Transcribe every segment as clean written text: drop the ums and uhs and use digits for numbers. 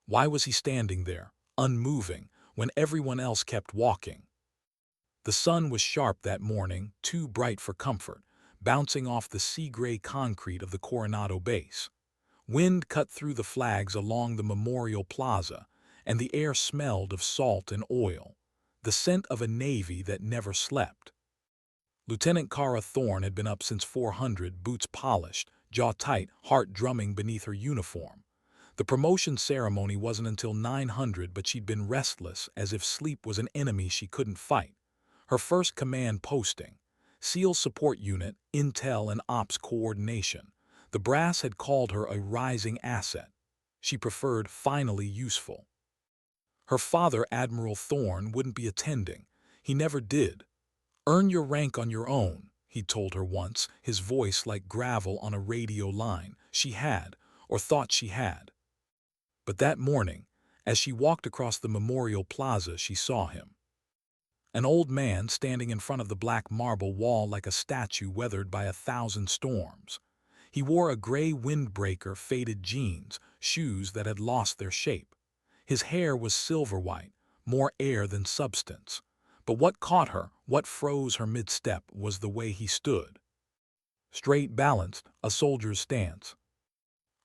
Why was he standing there, unmoving, when everyone else kept walking? The sun was sharp that morning, too bright for comfort, bouncing off the sea-gray concrete of the Coronado base. Wind cut through the flags along the Memorial Plaza, and the air smelled of salt and oil, the scent of a Navy that never slept. Lieutenant Kara Thorne had been up since 400, boots polished, jaw tight, heart drumming beneath her uniform. The promotion ceremony wasn't until 900, but she'd been restless, as if sleep was an enemy she couldn't fight. Her first command posting, SEAL Support Unit, Intel and Ops Coordination. The brass had called her a rising asset. She preferred finally useful. Her father, Admiral Thorne, wouldn't be attending. He never did. Earn your rank on your own, he told her once, his voice like gravel on a radio line. She had, or thought she had. But that morning, as she walked across the Memorial Plaza, she saw him. An old man standing in front of the black marble wall like a statue weathered by 1,000 storms. He wore a gray windbreaker, faded jeans, shoes that had lost their shape. His hair was silver white, more air than substance. But what caught her, what froze her mid-step, was the way he stood. Straight, balanced, a soldier's stance.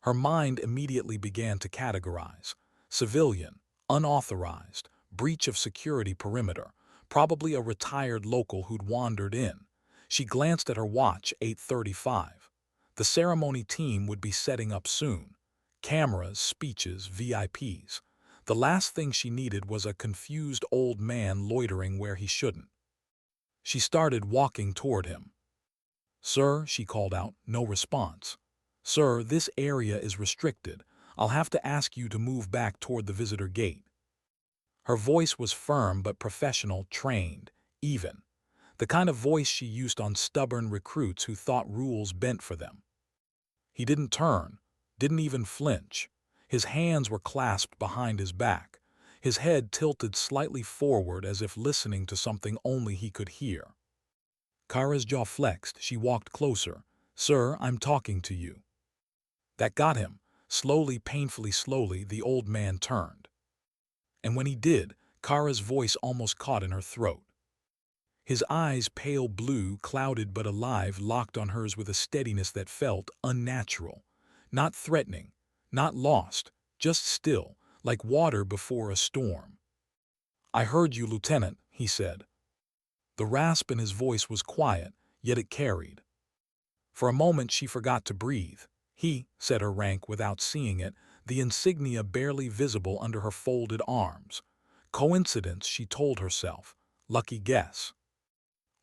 Her mind immediately began to categorize. Civilian, unauthorized, breach of security perimeter, probably a retired local who'd wandered in. She glanced at her watch, 8:35. The ceremony team would be setting up soon. Cameras, speeches, VIPs. The last thing she needed was a confused old man loitering where he shouldn't. She started walking toward him. "Sir," she called out, no response. "Sir, this area is restricted. I'll have to ask you to move back toward the visitor gate." Her voice was firm but professional, trained, even. The kind of voice she used on stubborn recruits who thought rules bent for them. He didn't turn, didn't even flinch. His hands were clasped behind his back, his head tilted slightly forward as if listening to something only he could hear. Kara's jaw flexed. She walked closer. "Sir, I'm talking to you." That got him. Slowly, painfully slowly, the old man turned. And when he did, Kara's voice almost caught in her throat. His eyes, pale blue, clouded but alive, locked on hers with a steadiness that felt unnatural. Not threatening, not lost, just still, like water before a storm. "I heard you, Lieutenant," he said. The rasp in his voice was quiet, yet it carried. For a moment she forgot to breathe. He said her rank without seeing it, the insignia barely visible under her folded arms. Coincidence, she told herself. Lucky guess.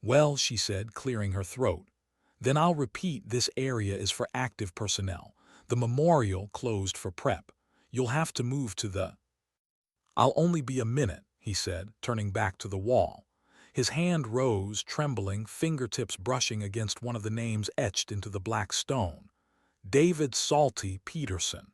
"Well," she said, clearing her throat. "Then I'll repeat, this area is for active personnel. The memorial closed for prep. You'll have to move to the—" "I'll only be a minute," he said, turning back to the wall. His hand rose, trembling, fingertips brushing against one of the names etched into the black stone. David Salty Peterson.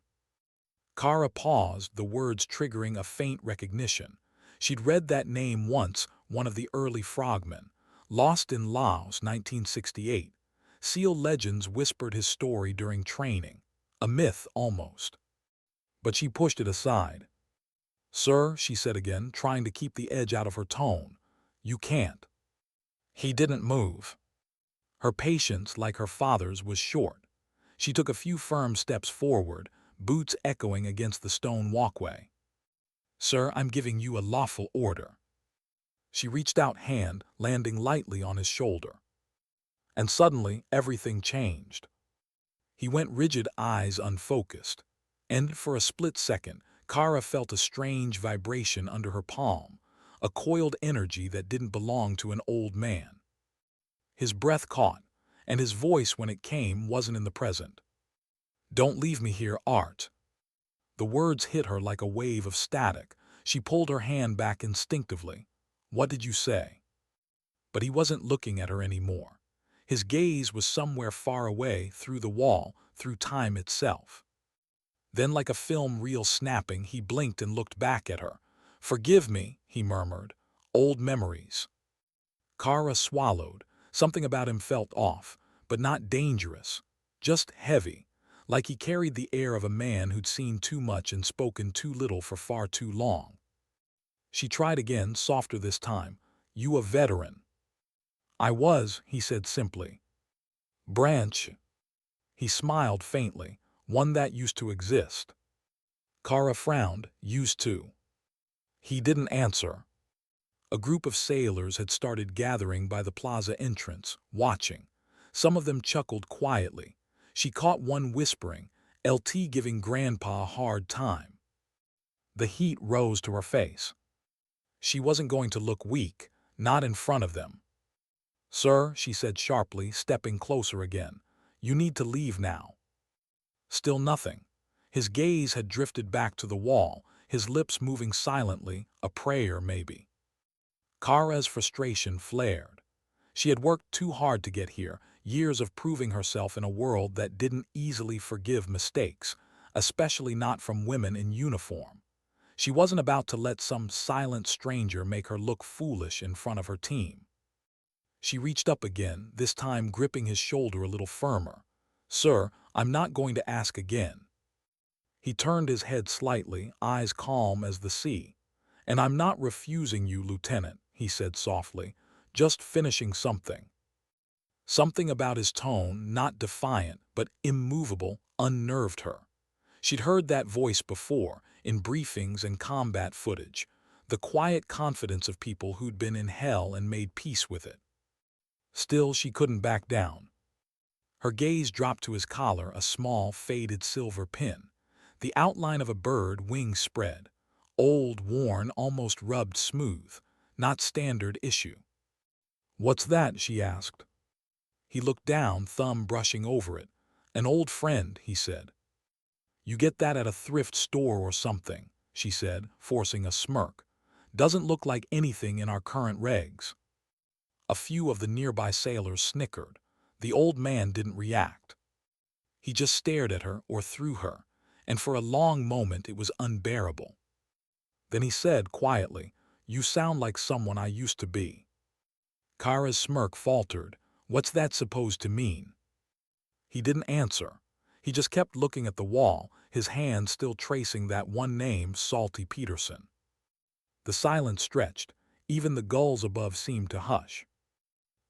Kara paused, the words triggering a faint recognition. She'd read that name once, one of the early frogmen. Lost in Laos, 1968. SEAL legends whispered his story during training. A myth, almost. But she pushed it aside. "Sir," she said again, trying to keep the edge out of her tone, "you can't." He didn't move. Her patience, like her father's, was short. She took a few firm steps forward, boots echoing against the stone walkway. "Sir, I'm giving you a lawful order." She reached out hand, landing lightly on his shoulder. And suddenly, everything changed. He went rigid, eyes unfocused. And for a split second, Kara felt a strange vibration under her palm, a coiled energy that didn't belong to an old man. His breath caught, and his voice, when it came, wasn't in the present. "Don't leave me here, Art." The words hit her like a wave of static. She pulled her hand back instinctively. "What did you say?" But he wasn't looking at her anymore. His gaze was somewhere far away, through the wall, through time itself. Then, like a film reel snapping, he blinked and looked back at her. "Forgive me," he murmured. "Old memories." Kara swallowed. Something about him felt off, but not dangerous. Just heavy, like he carried the air of a man who'd seen too much and spoken too little for far too long. She tried again, softer this time. "You a veteran?" "I was," he said simply. "Branch?" He smiled faintly. "One that used to exist." Kara frowned. "Used to?" He didn't answer. A group of sailors had started gathering by the plaza entrance, watching. Some of them chuckled quietly. She caught one whispering, "LT giving Grandpa a hard time." The heat rose to her face. She wasn't going to look weak, not in front of them. "Sir," she said sharply, stepping closer again, "you need to leave now." Still nothing. His gaze had drifted back to the wall, his lips moving silently, a prayer maybe. Kara's frustration flared. She had worked too hard to get here, years of proving herself in a world that didn't easily forgive mistakes, especially not from women in uniform. She wasn't about to let some silent stranger make her look foolish in front of her team. She reached up again, this time gripping his shoulder a little firmer. "Sir, I'm not going to ask again." He turned his head slightly, eyes calm as the sea. "And I'm not refusing you, Lieutenant," he said softly, "just finishing something." Something about his tone, not defiant, but immovable, unnerved her. She'd heard that voice before, in briefings and combat footage, the quiet confidence of people who'd been in hell and made peace with it. Still, she couldn't back down. Her gaze dropped to his collar, a small, faded silver pin. The outline of a bird, wings spread. Old, worn, almost rubbed smooth. Not standard issue. "What's that?" she asked. He looked down, thumb brushing over it. "An old friend," he said. "You get that at a thrift store or something," she said, forcing a smirk. "Doesn't look like anything in our current regs." A few of the nearby sailors snickered. The old man didn't react. He just stared at her or through her, and for a long moment it was unbearable. Then he said quietly, "You sound like someone I used to be." Kara's smirk faltered. "What's that supposed to mean?" He didn't answer. He just kept looking at the wall, his hand still tracing that one name, Salty Peterson. The silence stretched. Even the gulls above seemed to hush.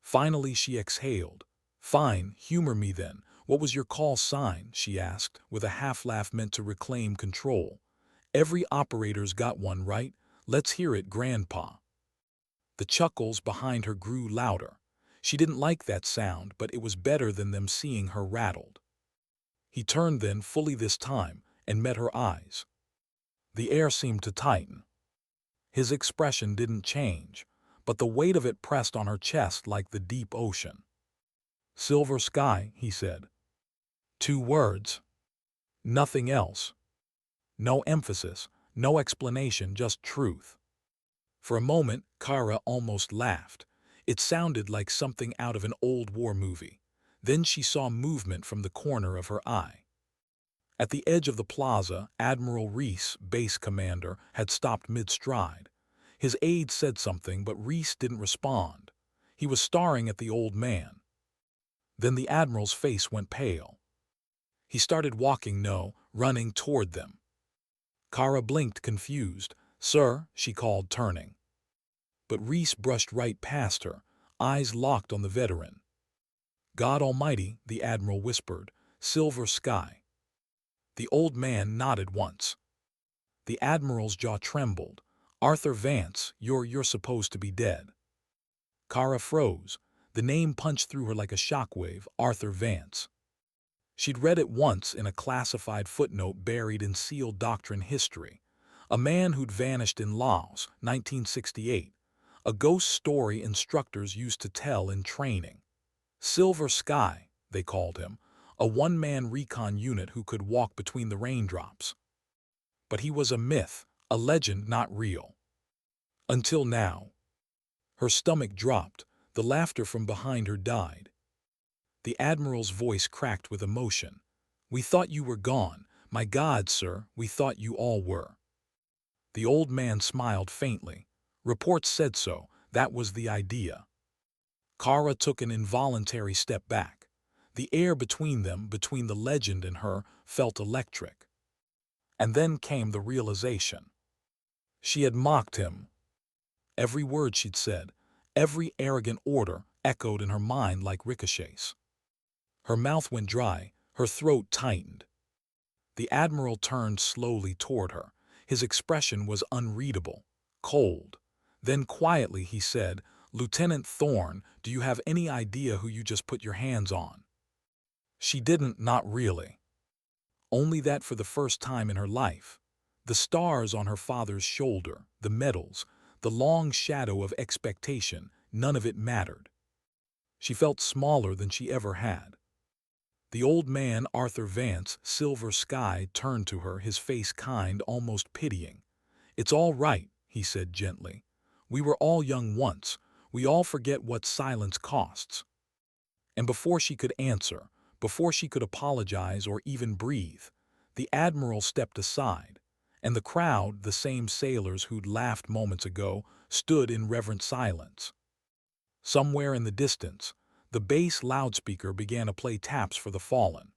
Finally she exhaled. "Fine, humor me then. What was your call sign?" she asked, with a half-laugh meant to reclaim control. "Every operator's got one, right? Let's hear it, Grandpa." The chuckles behind her grew louder. She didn't like that sound, but it was better than them seeing her rattled. He turned then, fully this time, and met her eyes. The air seemed to tighten. His expression didn't change, but the weight of it pressed on her chest like the deep ocean. "Silver sky," he said. 2 words. Nothing else. No emphasis, no explanation, just truth. For a moment, Kara almost laughed. It sounded like something out of an old war movie. Then she saw movement from the corner of her eye. At the edge of the plaza, Admiral Reese, base commander, had stopped mid-stride. His aide said something, but Reese didn't respond. He was staring at the old man. Then the Admiral's face went pale. He started walking, running toward them. Kara blinked, confused. "Sir," she called, turning. But Reese brushed right past her, eyes locked on the veteran. "God Almighty," the Admiral whispered. "Silver sky." The old man nodded once. The Admiral's jaw trembled. "Arthur Vance, you're supposed to be dead." Kara froze. The name punched through her like a shockwave, Arthur Vance. She'd read it once in a classified footnote buried in sealed doctrine history. A man who'd vanished in Laos, 1968. A ghost story instructors used to tell in training. Silver Sky, they called him, a one-man recon unit who could walk between the raindrops. But he was a myth, a legend, not real. Until now. Her stomach dropped, the laughter from behind her died. The Admiral's voice cracked with emotion. "We thought you were gone. My God, sir, we thought you all were." The old man smiled faintly. "Reports said so. That was the idea." Kara took an involuntary step back. The air between them, between the legend and her, felt electric. And then came the realization. She had mocked him. Every word she'd said, every arrogant order echoed in her mind like ricochets. Her mouth went dry, her throat tightened. The Admiral turned slowly toward her. His expression was unreadable, cold. Then quietly he said, "Lieutenant Thorne, do you have any idea who you just put your hands on?" She didn't, not really. Only that for the first time in her life, the stars on her father's shoulder, the medals, the long shadow of expectation, none of it mattered. She felt smaller than she ever had. The old man, Arthur Vance, Silver Sky, turned to her, his face kind, almost pitying. "It's all right," he said gently. "We were all young once. We all forget what silence costs." And before she could answer, before she could apologize or even breathe, the Admiral stepped aside, and the crowd, the same sailors who'd laughed moments ago, stood in reverent silence. Somewhere in the distance, the bass loudspeaker began to play taps for the fallen.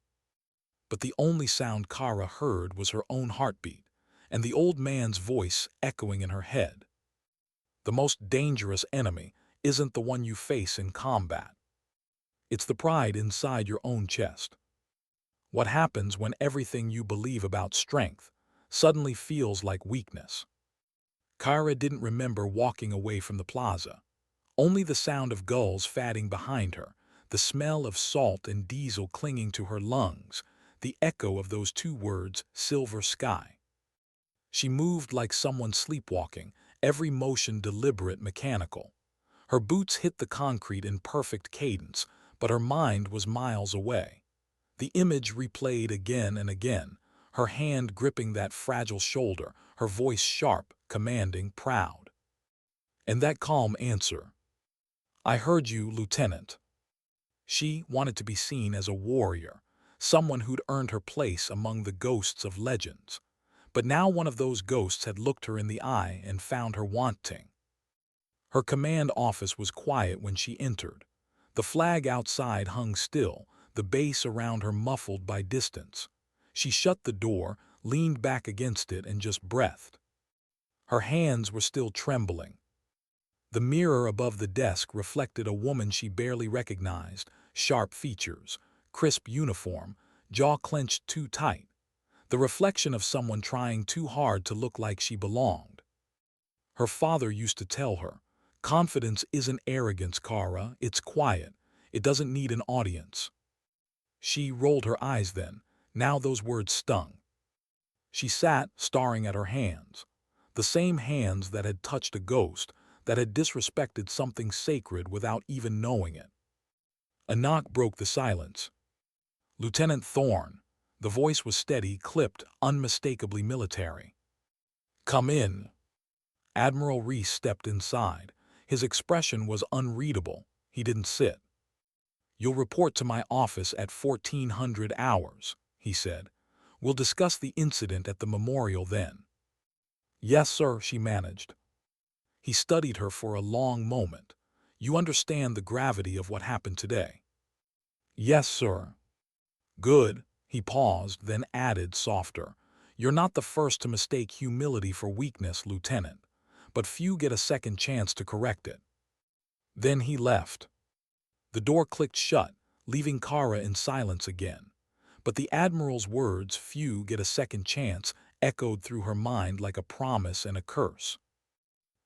But the only sound Kara heard was her own heartbeat, and the old man's voice echoing in her head. "The most dangerous enemy isn't the one you face in combat. It's the pride inside your own chest. What happens when everything you believe about strength suddenly feels like weakness?" Kara didn't remember walking away from the plaza. Only the sound of gulls fatting behind her, the smell of salt and diesel clinging to her lungs, the echo of those two words, Silver Sky. She moved like someone sleepwalking, every motion deliberate, mechanical. Her boots hit the concrete in perfect cadence, but her mind was miles away. The image replayed again and again, her hand gripping that fragile shoulder, her voice sharp, commanding, proud. And that calm answer, "I heard you, Lieutenant." She wanted to be seen as a warrior, someone who'd earned her place among the ghosts of legends. But now one of those ghosts had looked her in the eye and found her wanting. Her command office was quiet when she entered. The flag outside hung still, the base around her muffled by distance. She shut the door, leaned back against it, and just breathed. Her hands were still trembling. The mirror above the desk reflected a woman she barely recognized, sharp features, crisp uniform, jaw clenched too tight. The reflection of someone trying too hard to look like she belonged. Her father used to tell her, "Confidence isn't arrogance, Kara, it's quiet. It doesn't need an audience." She rolled her eyes then. Now those words stung. She sat, staring at her hands. The same hands that had touched a ghost, that had disrespected something sacred without even knowing it. A knock broke the silence. "Lieutenant Thorne." The voice was steady, clipped, unmistakably military. "Come in." Admiral Reese stepped inside. His expression was unreadable. He didn't sit. "You'll report to my office at 1400 hours, he said. "We'll discuss the incident at the memorial then." "Yes, sir," she managed. He studied her for a long moment. "You understand the gravity of what happened today?" "Yes, sir." "Good." He paused, then added, softer, "You're not the first to mistake humility for weakness, Lieutenant, but few get a second chance to correct it." Then he left. The door clicked shut, leaving Kara in silence again. But the Admiral's words, "few get a second chance," echoed through her mind like a promise and a curse.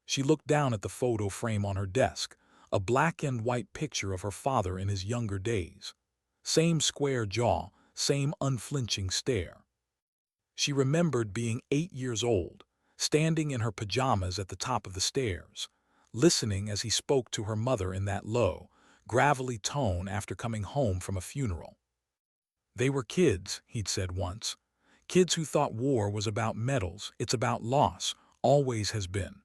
She looked down at the photo frame on her desk, a black and white picture of her father in his younger days. Same square jaw, same unflinching stare. She remembered being 8 years old, standing in her pajamas at the top of the stairs, listening as he spoke to her mother in that low, gravelly tone after coming home from a funeral. They were kids, he'd said once. Kids who thought war was about medals, it's about loss, always has been.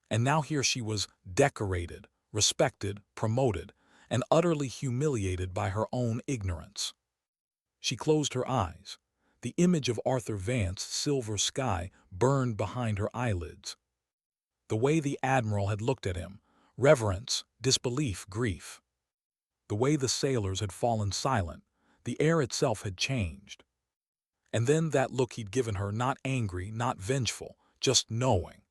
And now here she was, decorated, respected, promoted, and utterly humiliated by her own ignorance. She closed her eyes. The image of Arthur Vance, Silver Sky, burned behind her eyelids. The way the Admiral had looked at him, reverence, disbelief, grief. the way the sailors had fallen silent. The air itself had changed. And then that look he'd given her, not angry, not vengeful, just knowing.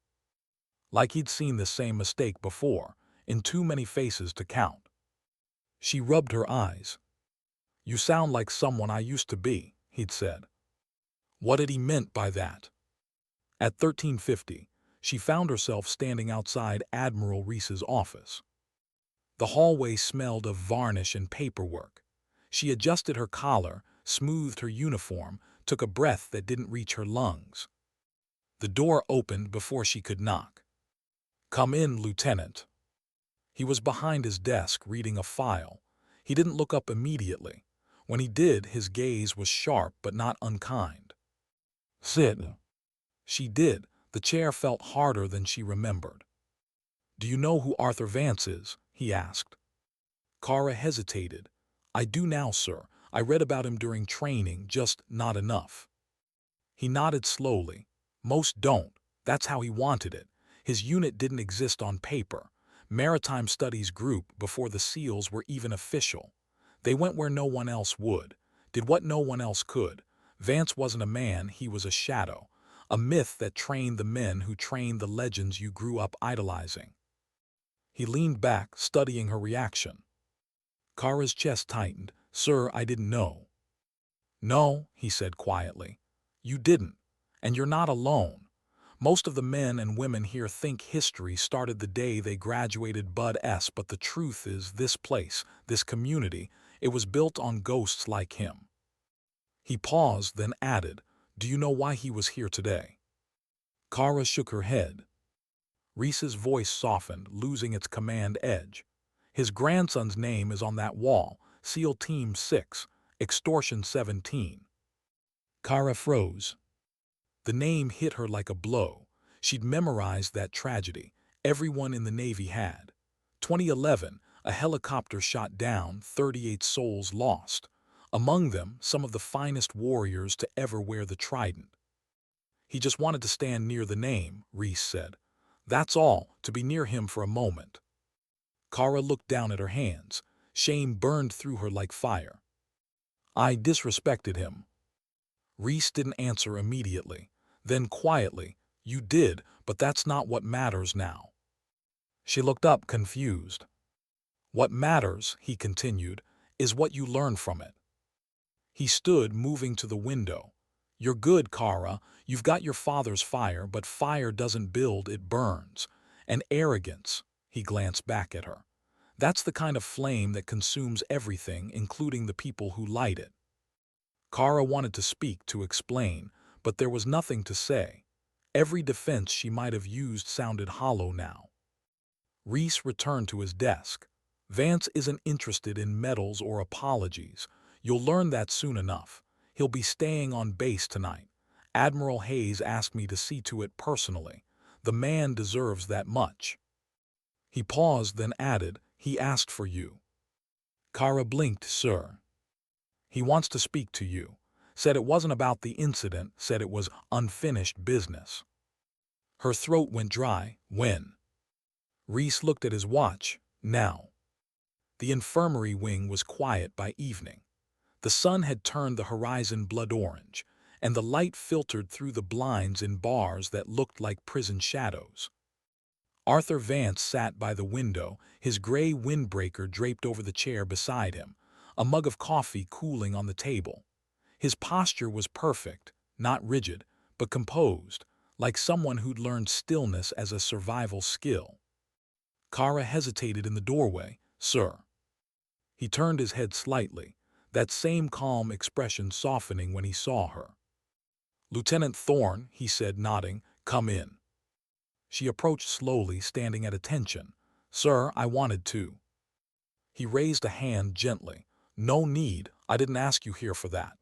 Like he'd seen the same mistake before, in too many faces to count. She rubbed her eyes. "You sound like someone I used to be," he'd said. What had he meant by that? At 1350, she found herself standing outside Admiral Reese's office. The hallway smelled of varnish and paperwork. She adjusted her collar, smoothed her uniform, took a breath that didn't reach her lungs. The door opened before she could knock. "Come in, Lieutenant." He was behind his desk reading a file. He didn't look up immediately. When he did, his gaze was sharp but not unkind. "Sit." She did. The chair felt harder than she remembered. "Do you know who Arthur Vance is?" he asked. Kara hesitated. "I do now, sir. I read about him during training, just not enough." He nodded slowly. "Most don't. That's how he wanted it. His unit didn't exist on paper. Maritime Studies Group before the SEALs were even official. They went where no one else would, did what no one else could. Vance wasn't a man, he was a shadow. A myth that trained the men who trained the legends you grew up idolizing." He leaned back, studying her reaction. Kara's chest tightened. "Sir, I didn't know." "No," he said quietly. "You didn't. And you're not alone. Most of the men and women here think history started the day they graduated Bud S, but the truth is this place, this community, it was built on ghosts like him." He paused, then added, "Do you know why he was here today?" Kara shook her head. Reese's voice softened, losing its command edge. "His grandson's name is on that wall, SEAL Team 6, Extortion 17. Kara froze. The name hit her like a blow. She'd memorized that tragedy. Everyone in the Navy had. 2011, a helicopter shot down, 38 souls lost. Among them, some of the finest warriors to ever wear the trident. "He just wanted to stand near the name," Reese said. "That's all, to be near him for a moment." Kara looked down at her hands. Shame burned through her like fire. "I disrespected him." Reese didn't answer immediately. Then quietly, "You did, but that's not what matters now." She looked up, confused. "What matters," he continued, "is what you learn from it." He stood, moving to the window. "You're good, Kara. You've got your father's fire, but fire doesn't build, it burns. And arrogance," he glanced back at her. "That's the kind of flame that consumes everything, including the people who light it." Kara wanted to speak, to explain, but there was nothing to say. Every defense she might have used sounded hollow now. Reese returned to his desk. "Vance isn't interested in medals or apologies. You'll learn that soon enough. He'll be staying on base tonight. Admiral Hayes asked me to see to it personally. The man deserves that much." He paused, then added, "He asked for you." Kara blinked. "Sir." "He wants to speak to you. Said it wasn't about the incident, said it was unfinished business." Her throat went dry. "When?" Reese looked at his watch. "Now." The infirmary wing was quiet by evening. The sun had turned the horizon blood orange, and the light filtered through the blinds in bars that looked like prison shadows. Arthur Vance sat by the window, his gray windbreaker draped over the chair beside him, a mug of coffee cooling on the table. His posture was perfect, not rigid, but composed, like someone who'd learned stillness as a survival skill. Kara hesitated in the doorway. "Sir." He turned his head slightly, that same calm expression softening when he saw her. "Lieutenant Thorne," he said, nodding, "come in." She approached slowly, standing at attention. "Sir, I wanted to." He raised a hand gently. "No need, I didn't ask you here for that."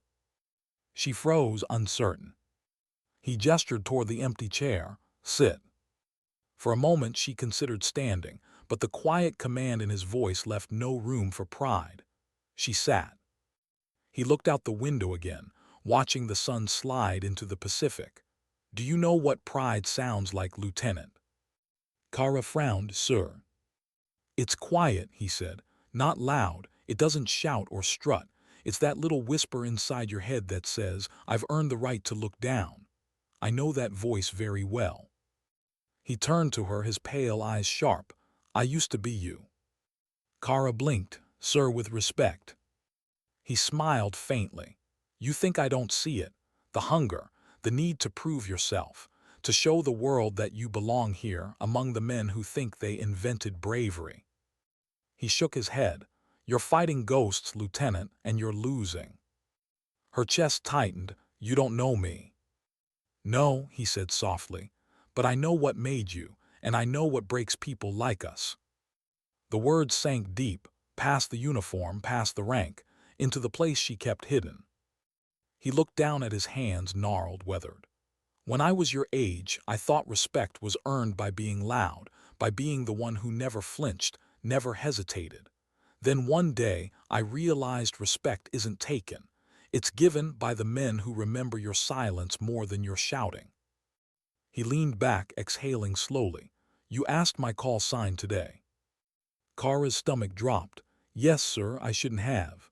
She froze, uncertain. He gestured toward the empty chair. "Sit." For a moment she considered standing, but the quiet command in his voice left no room for pride. She sat. He looked out the window again, watching the sun slide into the Pacific. "Do you know what pride sounds like, Lieutenant?" Kara frowned. "Sir." "It's quiet," he said. "Not loud. It doesn't shout or strut. It's that little whisper inside your head that says, I've earned the right to look down. I know that voice very well. He turned to her, his pale eyes sharp. I used to be you. Kara blinked, sir, with respect. He smiled faintly. You think I don't see it? The hunger, the need to prove yourself, to show the world that you belong here among the men who think they invented bravery. He shook his head. You're fighting ghosts, Lieutenant, and you're losing. Her chest tightened. You don't know me. No, he said softly, but I know what made you, and I know what breaks people like us. The words sank deep, past the uniform, past the rank, into the place she kept hidden. He looked down at his hands, gnarled, weathered. When I was your age, I thought respect was earned by being loud, by being the one who never flinched, never hesitated. Then one day, I realized respect isn't taken. It's given by the men who remember your silence more than your shouting. He leaned back, exhaling slowly. You asked my call sign today. Kara's stomach dropped. Yes, sir, I shouldn't have.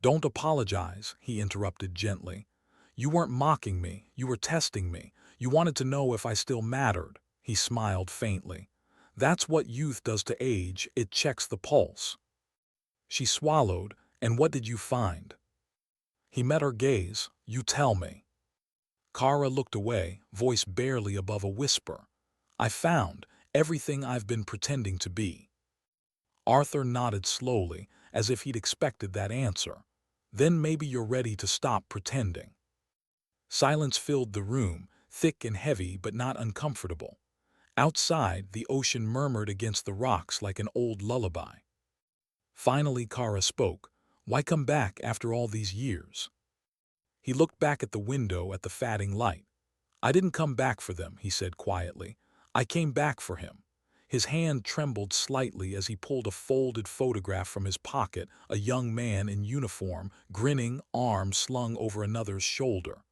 Don't apologize, he interrupted gently. You weren't mocking me, you were testing me. You wanted to know if I still mattered. He smiled faintly. That's what youth does to age, it checks the pulse. She swallowed. And what did you find? He met her gaze. You tell me. Kara looked away, voice barely above a whisper. I found everything I've been pretending to be. Arthur nodded slowly, as if he'd expected that answer. Then maybe you're ready to stop pretending. Silence filled the room, thick and heavy but not uncomfortable. Outside, the ocean murmured against the rocks like an old lullaby. Finally, Kara spoke. Why come back after all these years? He looked back at the window at the fading light. I didn't come back for them, he said quietly. I came back for him. His hand trembled slightly as he pulled a folded photograph from his pocket, a young man in uniform, grinning, arms slung over another's shoulder.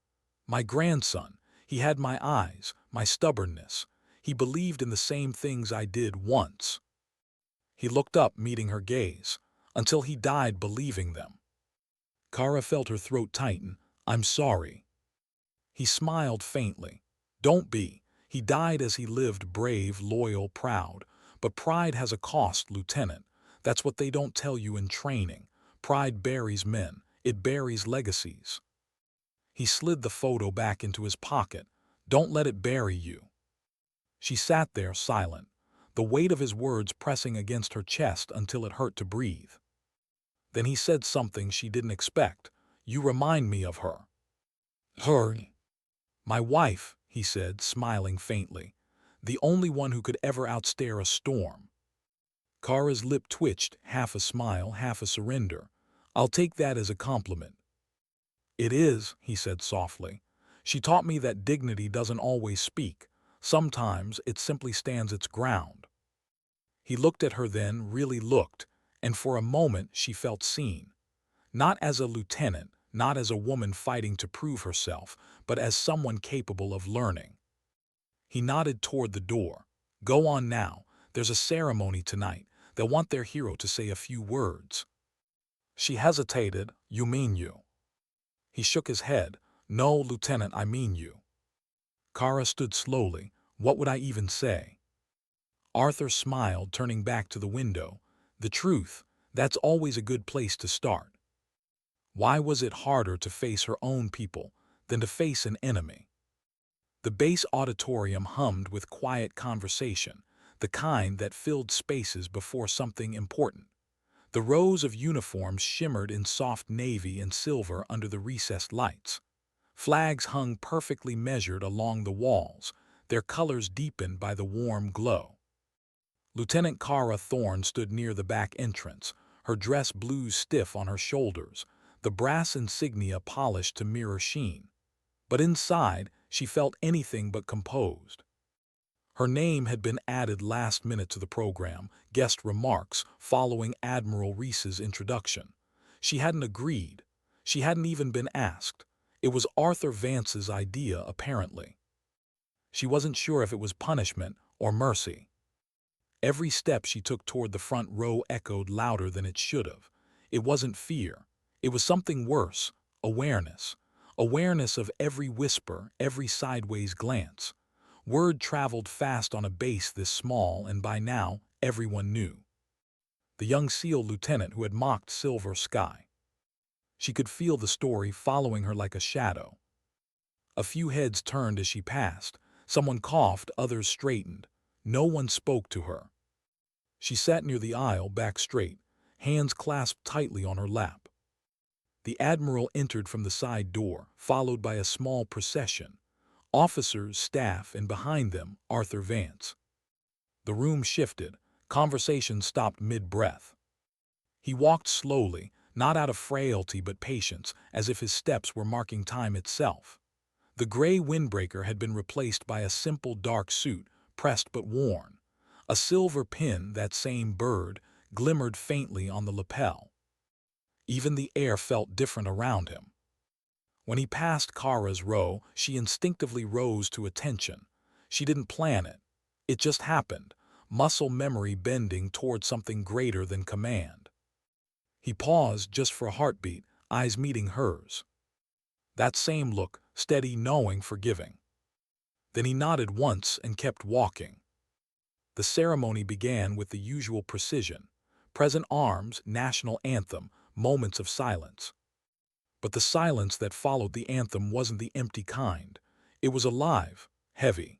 My grandson. He had my eyes, my stubbornness. He believed in the same things I did once. He looked up, meeting her gaze, until he died believing them. Kara felt her throat tighten. I'm sorry. He smiled faintly. Don't be. He died as he lived, brave, loyal, proud. But pride has a cost, Lieutenant. That's what they don't tell you in training. Pride buries men. It buries legacies. He slid the photo back into his pocket. Don't let it bury you. She sat there, silent, the weight of his words pressing against her chest until it hurt to breathe. Then he said something she didn't expect. You remind me of her. Her? My wife, he said, smiling faintly. The only one who could ever outstare a storm. Kara's lip twitched, half a smile, half a surrender. I'll take that as a compliment. It is, he said softly. She taught me that dignity doesn't always speak. Sometimes it simply stands its ground. He looked at her then, really looked, and for a moment she felt seen. Not as a lieutenant, not as a woman fighting to prove herself, but as someone capable of learning. He nodded toward the door. Go on now. There's a ceremony tonight. They'll want their hero to say a few words. She hesitated. You mean you? He shook his head. No, Lieutenant, I mean you. Kara stood slowly. What would I even say? Arthur smiled, turning back to the window. The truth, that's always a good place to start. Why was it harder to face her own people than to face an enemy? The base auditorium hummed with quiet conversation, the kind that filled spaces before something important. The rows of uniforms shimmered in soft navy and silver under the recessed lights. Flags hung perfectly measured along the walls, their colors deepened by the warm glow. Lieutenant Kara Thorne stood near the back entrance, her dress blues stiff on her shoulders, the brass insignia polished to mirror sheen. But inside, she felt anything but composed. Her name had been added last minute to the program, guest remarks following Admiral Reese's introduction. She hadn't agreed. She hadn't even been asked. It was Arthur Vance's idea, apparently. She wasn't sure if it was punishment or mercy. Every step she took toward the front row echoed louder than it should have. It wasn't fear. It was something worse, awareness. Awareness of every whisper, every sideways glance. Word traveled fast on a base this small, and by now, everyone knew. The young SEAL lieutenant who had mocked Silver Sky. She could feel the story following her like a shadow. A few heads turned as she passed. Someone coughed, others straightened. No one spoke to her. She sat near the aisle, back straight, hands clasped tightly on her lap. The admiral entered from the side door, followed by a small procession. Officers, staff, and behind them, Arthur Vance. The room shifted. Conversation stopped mid-breath. He walked slowly, not out of frailty but patience, as if his steps were marking time itself. The gray windbreaker had been replaced by a simple dark suit, pressed but worn. A silver pin, that same bird, glimmered faintly on the lapel. Even the air felt different around him. When he passed Kara's row, she instinctively rose to attention. She didn't plan it. It just happened, muscle memory bending toward something greater than command. He paused just for a heartbeat, eyes meeting hers. That same look, steady, knowing, forgiving. Then he nodded once and kept walking. The ceremony began with the usual precision. Present arms, national anthem, moments of silence. But the silence that followed the anthem wasn't the empty kind. It was alive, heavy.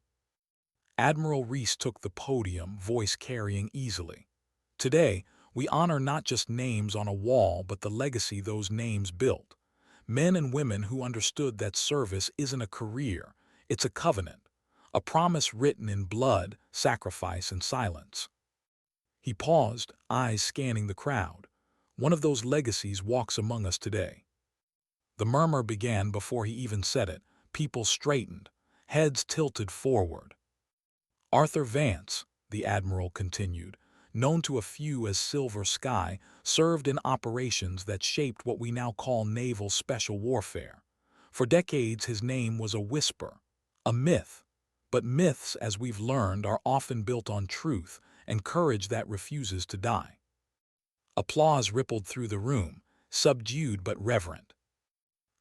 Admiral Reese took the podium, voice carrying easily. Today, we honor not just names on a wall, but the legacy those names built. Men and women who understood that service isn't a career, it's a covenant, a promise written in blood, sacrifice, and silence. He paused, eyes scanning the crowd. One of those legacies walks among us today. The murmur began before he even said it. People straightened, heads tilted forward. Arthur Vance, the admiral continued, known to a few as Silver Sky, served in operations that shaped what we now call naval special warfare. For decades his name was a whisper, a myth. But myths, as we've learned, are often built on truth and courage that refuses to die. Applause rippled through the room, subdued but reverent.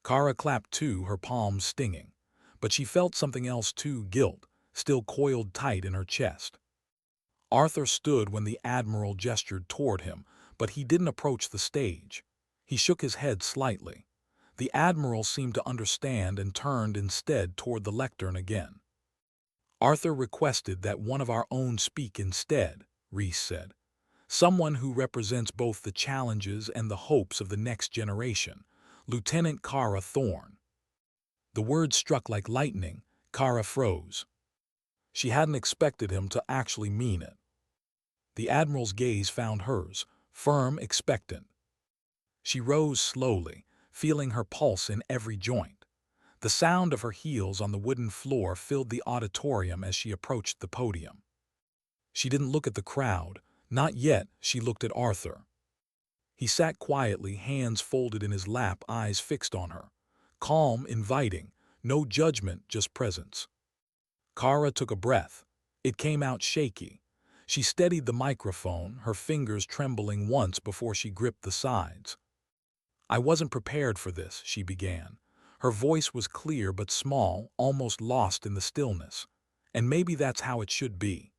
Kara clapped too, her palms stinging. But she felt something else too, guilt, still coiled tight in her chest. Arthur stood when the admiral gestured toward him, but he didn't approach the stage. He shook his head slightly. The admiral seemed to understand and turned instead toward the lectern again. Arthur requested that one of our own speak instead, Reese said. Someone who represents both the challenges and the hopes of the next generation, Lieutenant Kara Thorne. The words struck like lightning. Kara froze. She hadn't expected him to actually mean it. The admiral's gaze found hers, firm, expectant. She rose slowly, feeling her pulse in every joint. The sound of her heels on the wooden floor filled the auditorium as she approached the podium. She didn't look at the crowd. Not yet. She looked at Arthur. He sat quietly, hands folded in his lap, eyes fixed on her. Calm, inviting, no judgment, just presence. Kara took a breath. It came out shaky. She steadied the microphone, her fingers trembling once before she gripped the sides. "I wasn't prepared for this," she began. Her voice was clear but small, almost lost in the stillness. And maybe that's how it should be.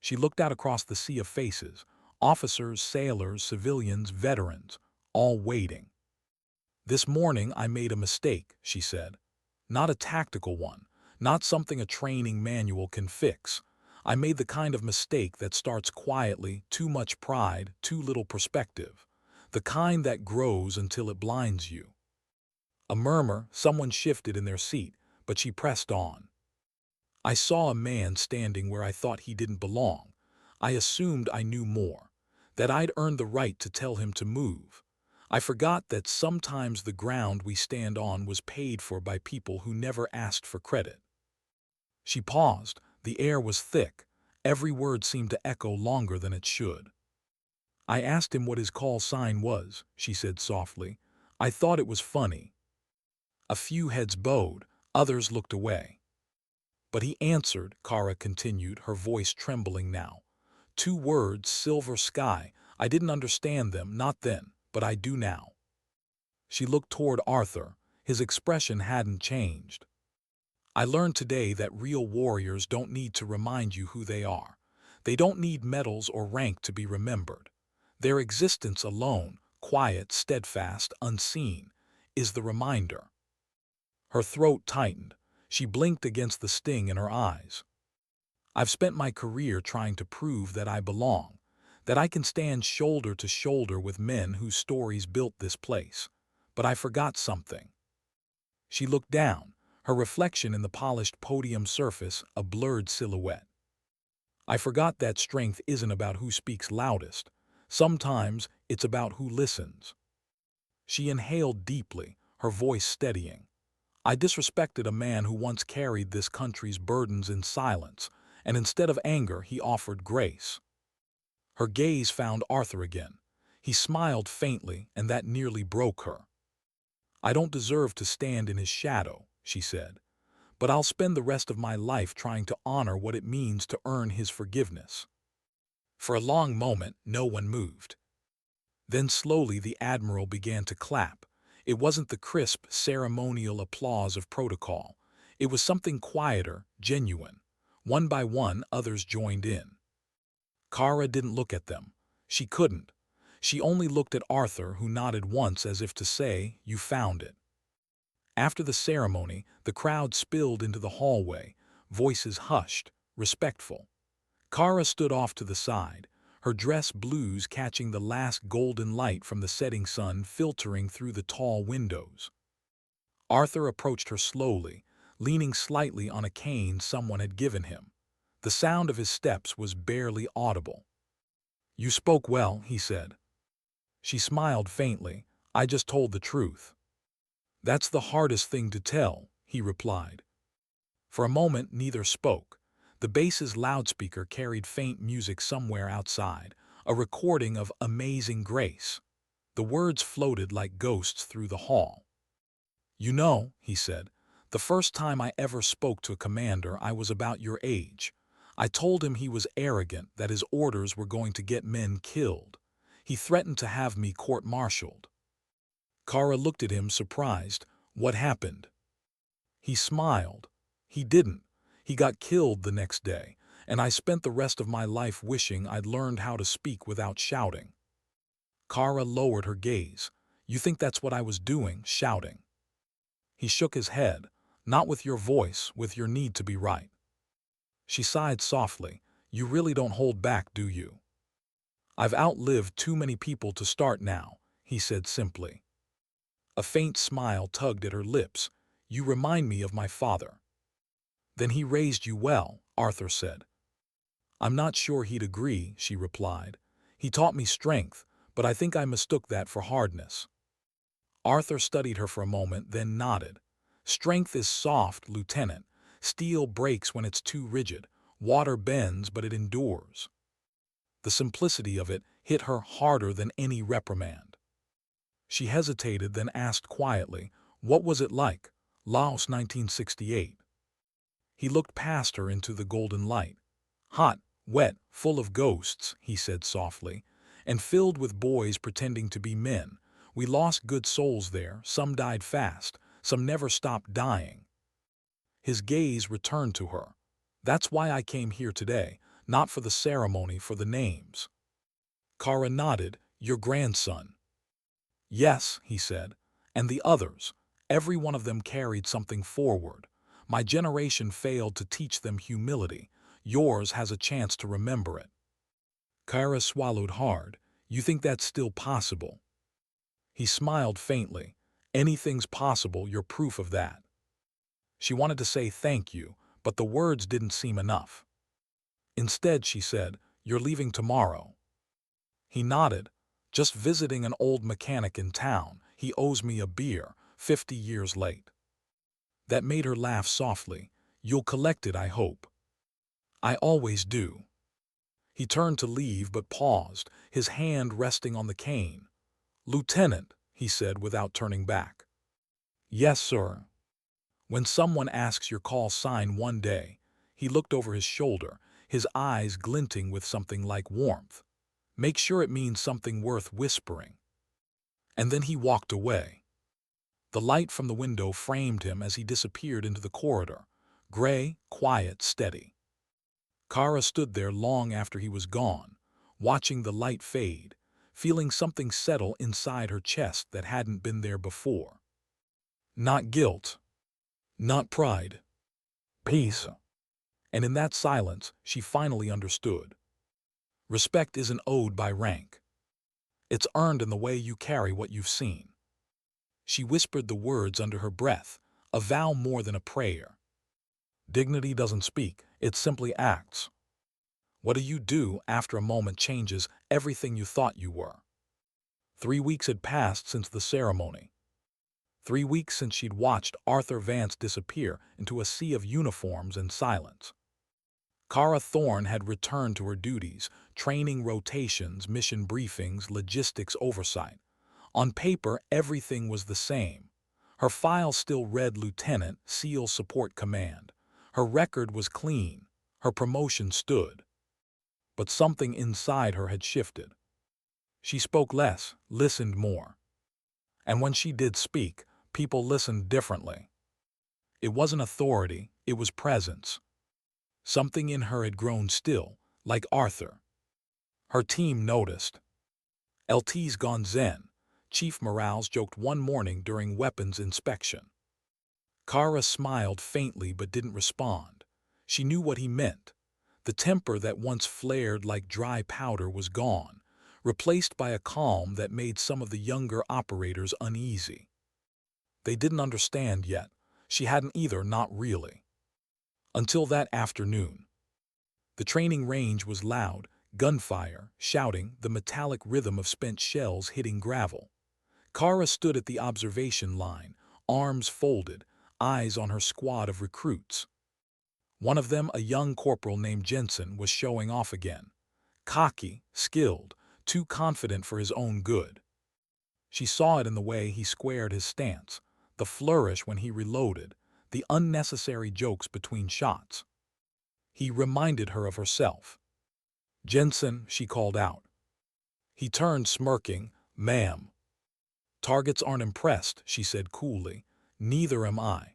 She looked out across the sea of faces, officers, sailors, civilians, veterans, all waiting. "This morning I made a mistake," she said. "Not a tactical one, not something a training manual can fix. I made the kind of mistake that starts quietly, too much pride, too little perspective. The kind that grows until it blinds you." A murmur, someone shifted in their seat, but she pressed on. "I saw a man standing where I thought he didn't belong. I assumed I knew more, that I'd earned the right to tell him to move. I forgot that sometimes the ground we stand on was paid for by people who never asked for credit." She paused. The air was thick. Every word seemed to echo longer than it should. "I asked him what his call sign was," she said softly. "I thought it was funny." A few heads bowed, others looked away. "But he answered," Kara continued, her voice trembling now. "Two words, Silver Sky. I didn't understand them, not then, but I do now." She looked toward Arthur. His expression hadn't changed. "I learned today that real warriors don't need to remind you who they are. They don't need medals or rank to be remembered. Their existence alone, quiet, steadfast, unseen, is the reminder." Her throat tightened. She blinked against the sting in her eyes. "I've spent my career trying to prove that I belong, that I can stand shoulder to shoulder with men whose stories built this place. But I forgot something." She looked down, her reflection in the polished podium surface a blurred silhouette. "I forgot that strength isn't about who speaks loudest. Sometimes it's about who listens." She inhaled deeply, her voice steadying. "I disrespected a man who once carried this country's burdens in silence, and instead of anger he offered grace." Her gaze found Arthur again. He smiled faintly, and that nearly broke her. "I don't deserve to stand in his shadow," she said, "but I'll spend the rest of my life trying to honor what it means to earn his forgiveness." For a long moment, no one moved. Then slowly the Admiral began to clap. It wasn't the crisp, ceremonial applause of protocol. It was something quieter, genuine. One by one, others joined in. Kara didn't look at them. She couldn't. She only looked at Arthur, who nodded once as if to say, "You found it." After the ceremony, the crowd spilled into the hallway, voices hushed, respectful. Kara stood off to the side, her dress blues catching the last golden light from the setting sun filtering through the tall windows. Arthur approached her slowly, leaning slightly on a cane someone had given him. The sound of his steps was barely audible. "You spoke well," he said. She smiled faintly. "I just told the truth." "That's the hardest thing to tell," he replied. For a moment neither spoke. The base's loudspeaker carried faint music somewhere outside, a recording of Amazing Grace. The words floated like ghosts through the hall. "You know," he said, "the first time I ever spoke to a commander I was about your age. I told him he was arrogant, that his orders were going to get men killed. He threatened to have me court-martialed." Kara looked at him surprised. "What happened?" He smiled. "He didn't. He got killed the next day, and I spent the rest of my life wishing I'd learned how to speak without shouting." Kara lowered her gaze. "You think that's what I was doing, shouting?" He shook his head. "Not with your voice, with your need to be right." She sighed softly. "You really don't hold back, do you?" "I've outlived too many people to start now," he said simply. A faint smile tugged at her lips. "You remind me of my father." "Then he raised you well," Arthur said. "I'm not sure he'd agree," she replied. "He taught me strength, but I think I mistook that for hardness." Arthur studied her for a moment, then nodded. "Strength is soft, Lieutenant. Steel breaks when it's too rigid. Water bends, but it endures." The simplicity of it hit her harder than any reprimand. She hesitated, then asked quietly, "What was it like? Laos 1968. He looked past her into the golden light. "Hot, wet, full of ghosts," he said softly, "and filled with boys pretending to be men. We lost good souls there, some died fast, some never stopped dying." His gaze returned to her. "That's why I came here today, not for the ceremony, for the names." Kara nodded. "Your grandson." "Yes," he said, "and the others. Every one of them carried something forward. My generation failed to teach them humility. Yours has a chance to remember it." Kara swallowed hard. "You think that's still possible?" He smiled faintly. "Anything's possible, you're proof of that." She wanted to say thank you, but the words didn't seem enough. Instead, she said, "You're leaving tomorrow." He nodded. "Just visiting an old mechanic in town. He owes me a beer, 50 years late." That made her laugh softly. "You'll collect it, I hope." "I always do." He turned to leave but paused, his hand resting on the cane. "Lieutenant," he said without turning back. "Yes, sir." "When someone asks your call sign one day," he looked over his shoulder, his eyes glinting with something like warmth, "make sure it means something worth whispering." And then he walked away. The light from the window framed him as he disappeared into the corridor, gray, quiet, steady. Kara stood there long after he was gone, watching the light fade, feeling something settle inside her chest that hadn't been there before. Not guilt, not pride, peace. And in that silence, she finally understood. Respect isn't owed by rank. It's earned in the way you carry what you've seen. She whispered the words under her breath, a vow more than a prayer. Dignity doesn't speak, it simply acts. What do you do after a moment changes everything you thought you were? 3 weeks had passed since the ceremony. 3 weeks since she'd watched Arthur Vance disappear into a sea of uniforms and silence. Kara Thorne had returned to her duties, training rotations, mission briefings, logistics oversight. On paper, everything was the same. Her file still read Lieutenant, SEAL Support Command. Her record was clean. Her promotion stood. But something inside her had shifted. She spoke less, listened more. And when she did speak, people listened differently. It wasn't authority, it was presence. Something in her had grown still, like Arthur. Her team noticed. LT's gone zen, Chief Morales joked one morning during weapons inspection. Kara smiled faintly but didn't respond. She knew what he meant. The temper that once flared like dry powder was gone, replaced by a calm that made some of the younger operators uneasy. They didn't understand yet. She hadn't either, not really. Until that afternoon. The training range was loud, gunfire, shouting, the metallic rhythm of spent shells hitting gravel. Kara stood at the observation line, arms folded, eyes on her squad of recruits. One of them, a young corporal named Jensen, was showing off again. Cocky, skilled, too confident for his own good. She saw it in the way he squared his stance, the flourish when he reloaded, the unnecessary jokes between shots. He reminded her of herself. "Jensen," she called out. He turned, smirking. "Ma'am." "Targets aren't impressed," she said coolly. "Neither am I."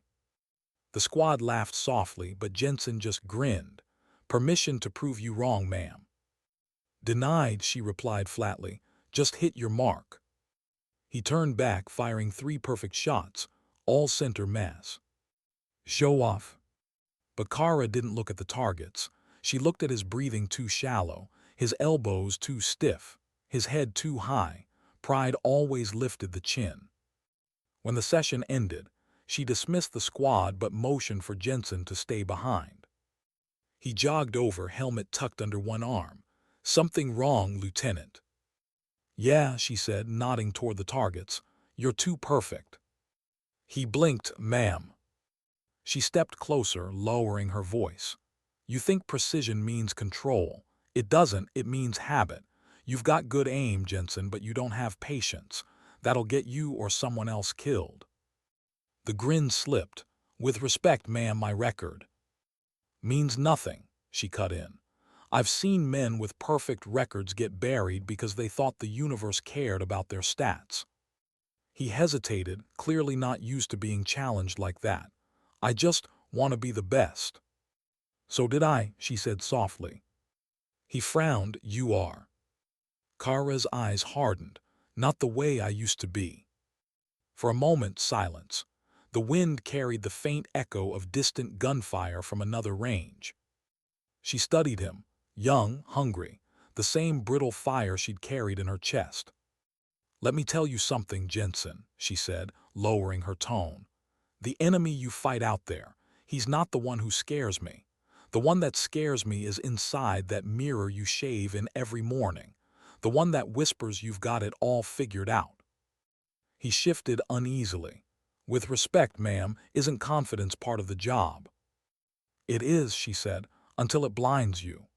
The squad laughed softly, but Jensen just grinned. "Permission to prove you wrong, ma'am." "Denied," she replied flatly. "Just hit your mark." He turned back, firing 3 perfect shots, all center mass. "Show off." But Kara didn't look at the targets. She looked at his breathing too shallow, his elbows too stiff, his head too high. Pride always lifted the chin. When the session ended, she dismissed the squad but motioned for Jensen to stay behind. He jogged over, helmet tucked under one arm. "Something wrong, Lieutenant?" "Yeah," she said, nodding toward the targets. "You're too perfect." He blinked. "Ma'am." She stepped closer, lowering her voice. "You think precision means control. It doesn't, it means habit. You've got good aim, Jensen, but you don't have patience. That'll get you or someone else killed." The grin slipped. "With respect, ma'am, my record." "Means nothing," she cut in. "I've seen men with perfect records get buried because they thought the universe cared about their stats." He hesitated, clearly not used to being challenged like that. "I just want to be the best." "So did I," she said softly. He frowned. "You are." Kara's eyes hardened. "Not the way I used to be." For a moment, silence. The wind carried the faint echo of distant gunfire from another range. She studied him, young, hungry, the same brittle fire she'd carried in her chest. "Let me tell you something, Jensen," she said, lowering her tone. "The enemy you fight out there, he's not the one who scares me. The one that scares me is inside that mirror you shave in every morning, the one that whispers you've got it all figured out." He shifted uneasily. "With respect, ma'am, isn't confidence part of the job?" "It is," she said, "until it blinds you."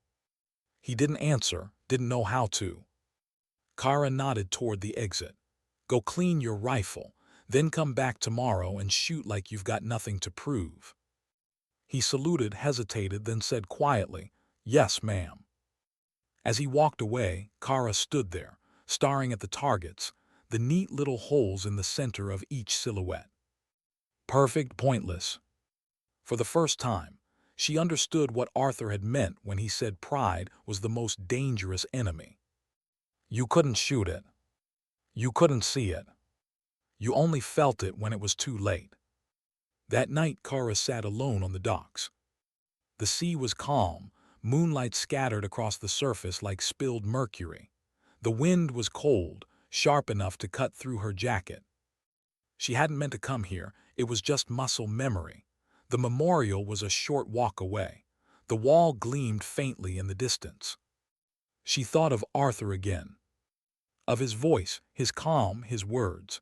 He didn't answer, didn't know how to. Kara nodded toward the exit. "Go clean your rifle, then come back tomorrow and shoot like you've got nothing to prove." He saluted, hesitated, then said quietly, "Yes, ma'am." As he walked away, Kara stood there, staring at the targets, the neat little holes in the center of each silhouette. Perfect, pointless. For the first time, she understood what Arthur had meant when he said pride was the most dangerous enemy. You couldn't shoot it. You couldn't see it. You only felt it when it was too late. That night, Kara sat alone on the docks. The sea was calm, moonlight scattered across the surface like spilled mercury. The wind was cold, sharp enough to cut through her jacket. She hadn't meant to come here, it was just muscle memory. The memorial was a short walk away. The wall gleamed faintly in the distance. She thought of Arthur again. Of his voice, his calm, his words.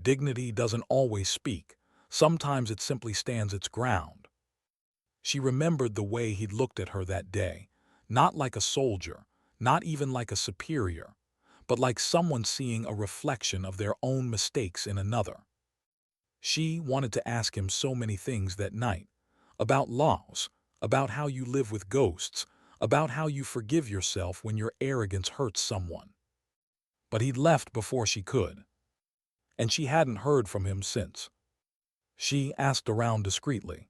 Dignity doesn't always speak. Sometimes it simply stands its ground. She remembered the way he'd looked at her that day, not like a soldier, not even like a superior, but like someone seeing a reflection of their own mistakes in another. She wanted to ask him so many things that night, about laws, about how you live with ghosts, about how you forgive yourself when your arrogance hurts someone. But he'd left before she could, and she hadn't heard from him since. She asked around discreetly.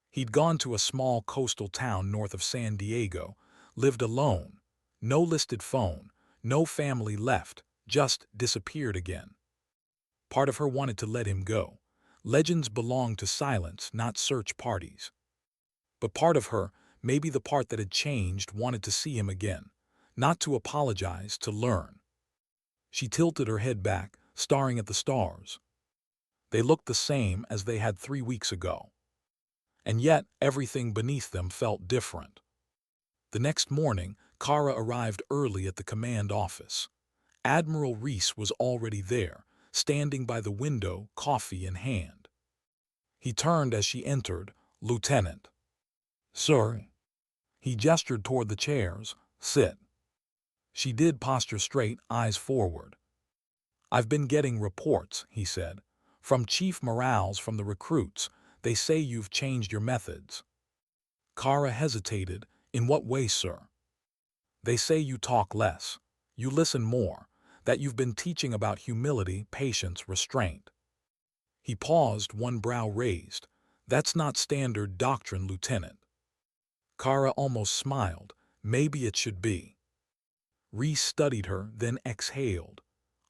He'd gone to a small coastal town north of San Diego, lived alone, no listed phone, no family left, just disappeared again. Part of her wanted to let him go. Legends belong to silence, not search parties. But part of her, maybe the part that had changed, wanted to see him again, not to apologize, to learn. She tilted her head back, staring at the stars. They looked the same as they had 3 weeks ago. And yet, everything beneath them felt different. The next morning, Kara arrived early at the command office. Admiral Reese was already there, standing by the window, coffee in hand. He turned as she entered. "Lieutenant." "Sir." He gestured toward the chairs. "Sit." She did, posture straight, eyes forward. "I've been getting reports," he said, "from Chief Morales, from the recruits. They say you've changed your methods." Kara hesitated. "In what way, sir?" "They say you talk less. You listen more. That you've been teaching about humility, patience, restraint." He paused, one brow raised. "That's not standard doctrine, Lieutenant." Kara almost smiled. "Maybe it should be." Reese studied her, then exhaled.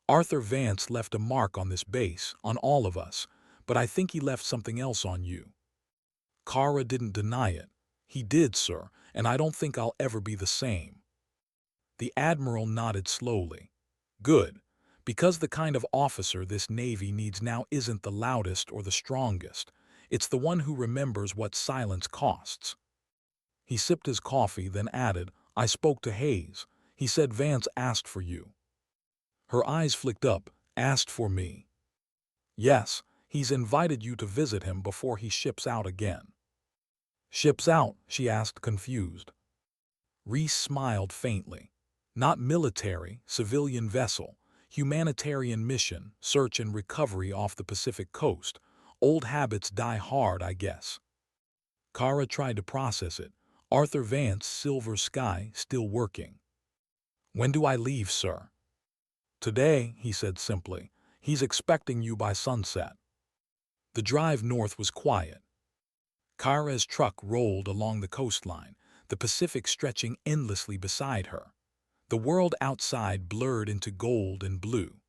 "Arthur Vance left a mark on this base, on all of us, but I think he left something else on you." Kara didn't deny it. "He did, sir, and I don't think I'll ever be the same." The Admiral nodded slowly. "Good, because the kind of officer this Navy needs now isn't the loudest or the strongest. It's the one who remembers what silence costs." He sipped his coffee, then added, "I spoke to Hayes. He said Vance asked for you." Her eyes flicked up. "Asked for me?" "Yes, he's invited you to visit him before he ships out again." "Ships out?" she asked, confused. Reese smiled faintly. "Not military, civilian vessel. Humanitarian mission, search and recovery off the Pacific coast. Old habits die hard, I guess." Kara tried to process it. Arthur Vance, Silver Sky, still working. "When do I leave, sir?" "Today," he said simply. "He's expecting you by sunset." The drive north was quiet. Kara's truck rolled along the coastline, the Pacific stretching endlessly beside her. The world outside blurred into gold and blue.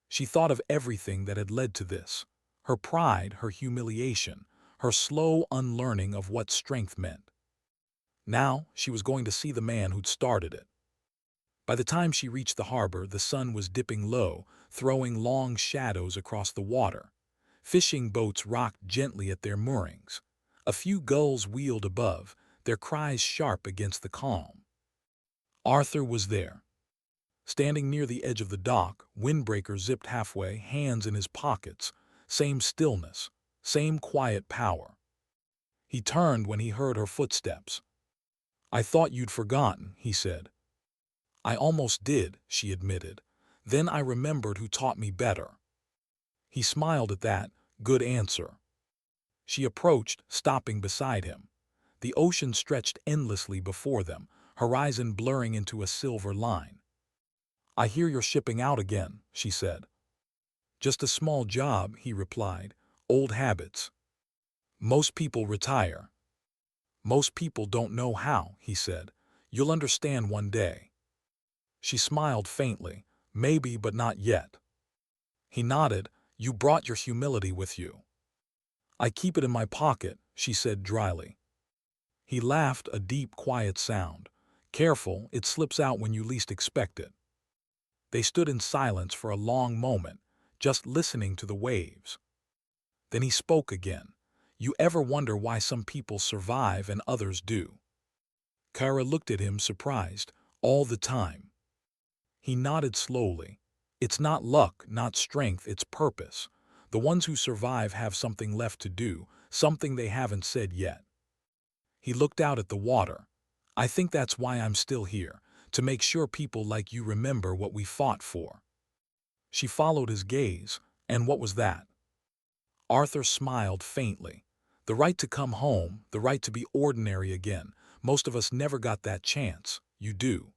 She thought of everything that had led to this. Her pride, her humiliation, her slow unlearning of what strength meant. Now she was going to see the man who'd started it. By the time she reached the harbor, the sun was dipping low, throwing long shadows across the water. Fishing boats rocked gently at their moorings. A few gulls wheeled above, their cries sharp against the calm. Arthur was there. Standing near the edge of the dock, windbreaker zipped halfway, hands in his pockets. Same stillness, same quiet power. He turned when he heard her footsteps. "I thought you'd forgotten," he said. "I almost did," she admitted. "Then I remembered who taught me better." He smiled at that. "Good answer." She approached, stopping beside him. The ocean stretched endlessly before them, horizon blurring into a silver line. "I hear you're shipping out again," she said. "Just a small job," he replied. "Old habits. Most people retire." "Most people don't know how," he said. "You'll understand one day." She smiled faintly. "Maybe, but not yet." He nodded. "You brought your humility with you." "I keep it in my pocket," she said dryly. He laughed, a deep, quiet sound. "Careful, it slips out when you least expect it." They stood in silence for a long moment, just listening to the waves. Then he spoke again. "You ever wonder why some people survive and others do?" Kara looked at him surprised. "All the time." He nodded slowly. "It's not luck, not strength, it's purpose. The ones who survive have something left to do, something they haven't said yet." He looked out at the water. "I think that's why I'm still here, to make sure people like you remember what we fought for." She followed his gaze. "And what was that?" Arthur smiled faintly. "The right to come home, the right to be ordinary again. Most of us never got that chance. You do."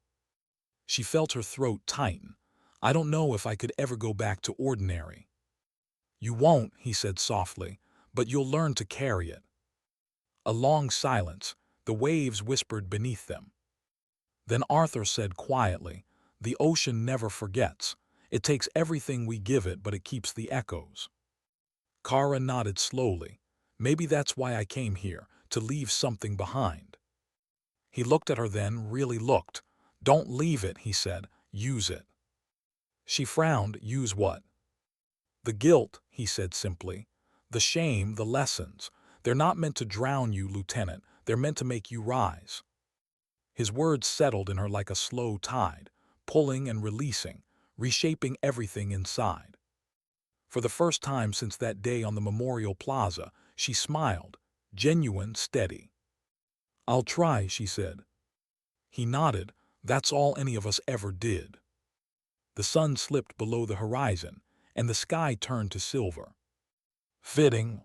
She felt her throat tighten. "I don't know if I could ever go back to ordinary." "You won't," he said softly, "but you'll learn to carry it." A long silence. The waves whispered beneath them. Then Arthur said quietly, "The ocean never forgets. It takes everything we give it, but it keeps the echoes." Kara nodded slowly. "Maybe that's why I came here, to leave something behind." He looked at her then, really looked. "Don't leave it," he said. "Use it." She frowned. "Use what?" "The guilt," he said simply. "The shame, the lessons. They're not meant to drown you, Lieutenant. They're meant to make you rise." His words settled in her like a slow tide, pulling and releasing, reshaping everything inside. For the first time since that day on the Memorial Plaza, she smiled, genuine, steady. "I'll try," she said. He nodded. "That's all any of us ever did." The sun slipped below the horizon, and the sky turned to silver. Fitting.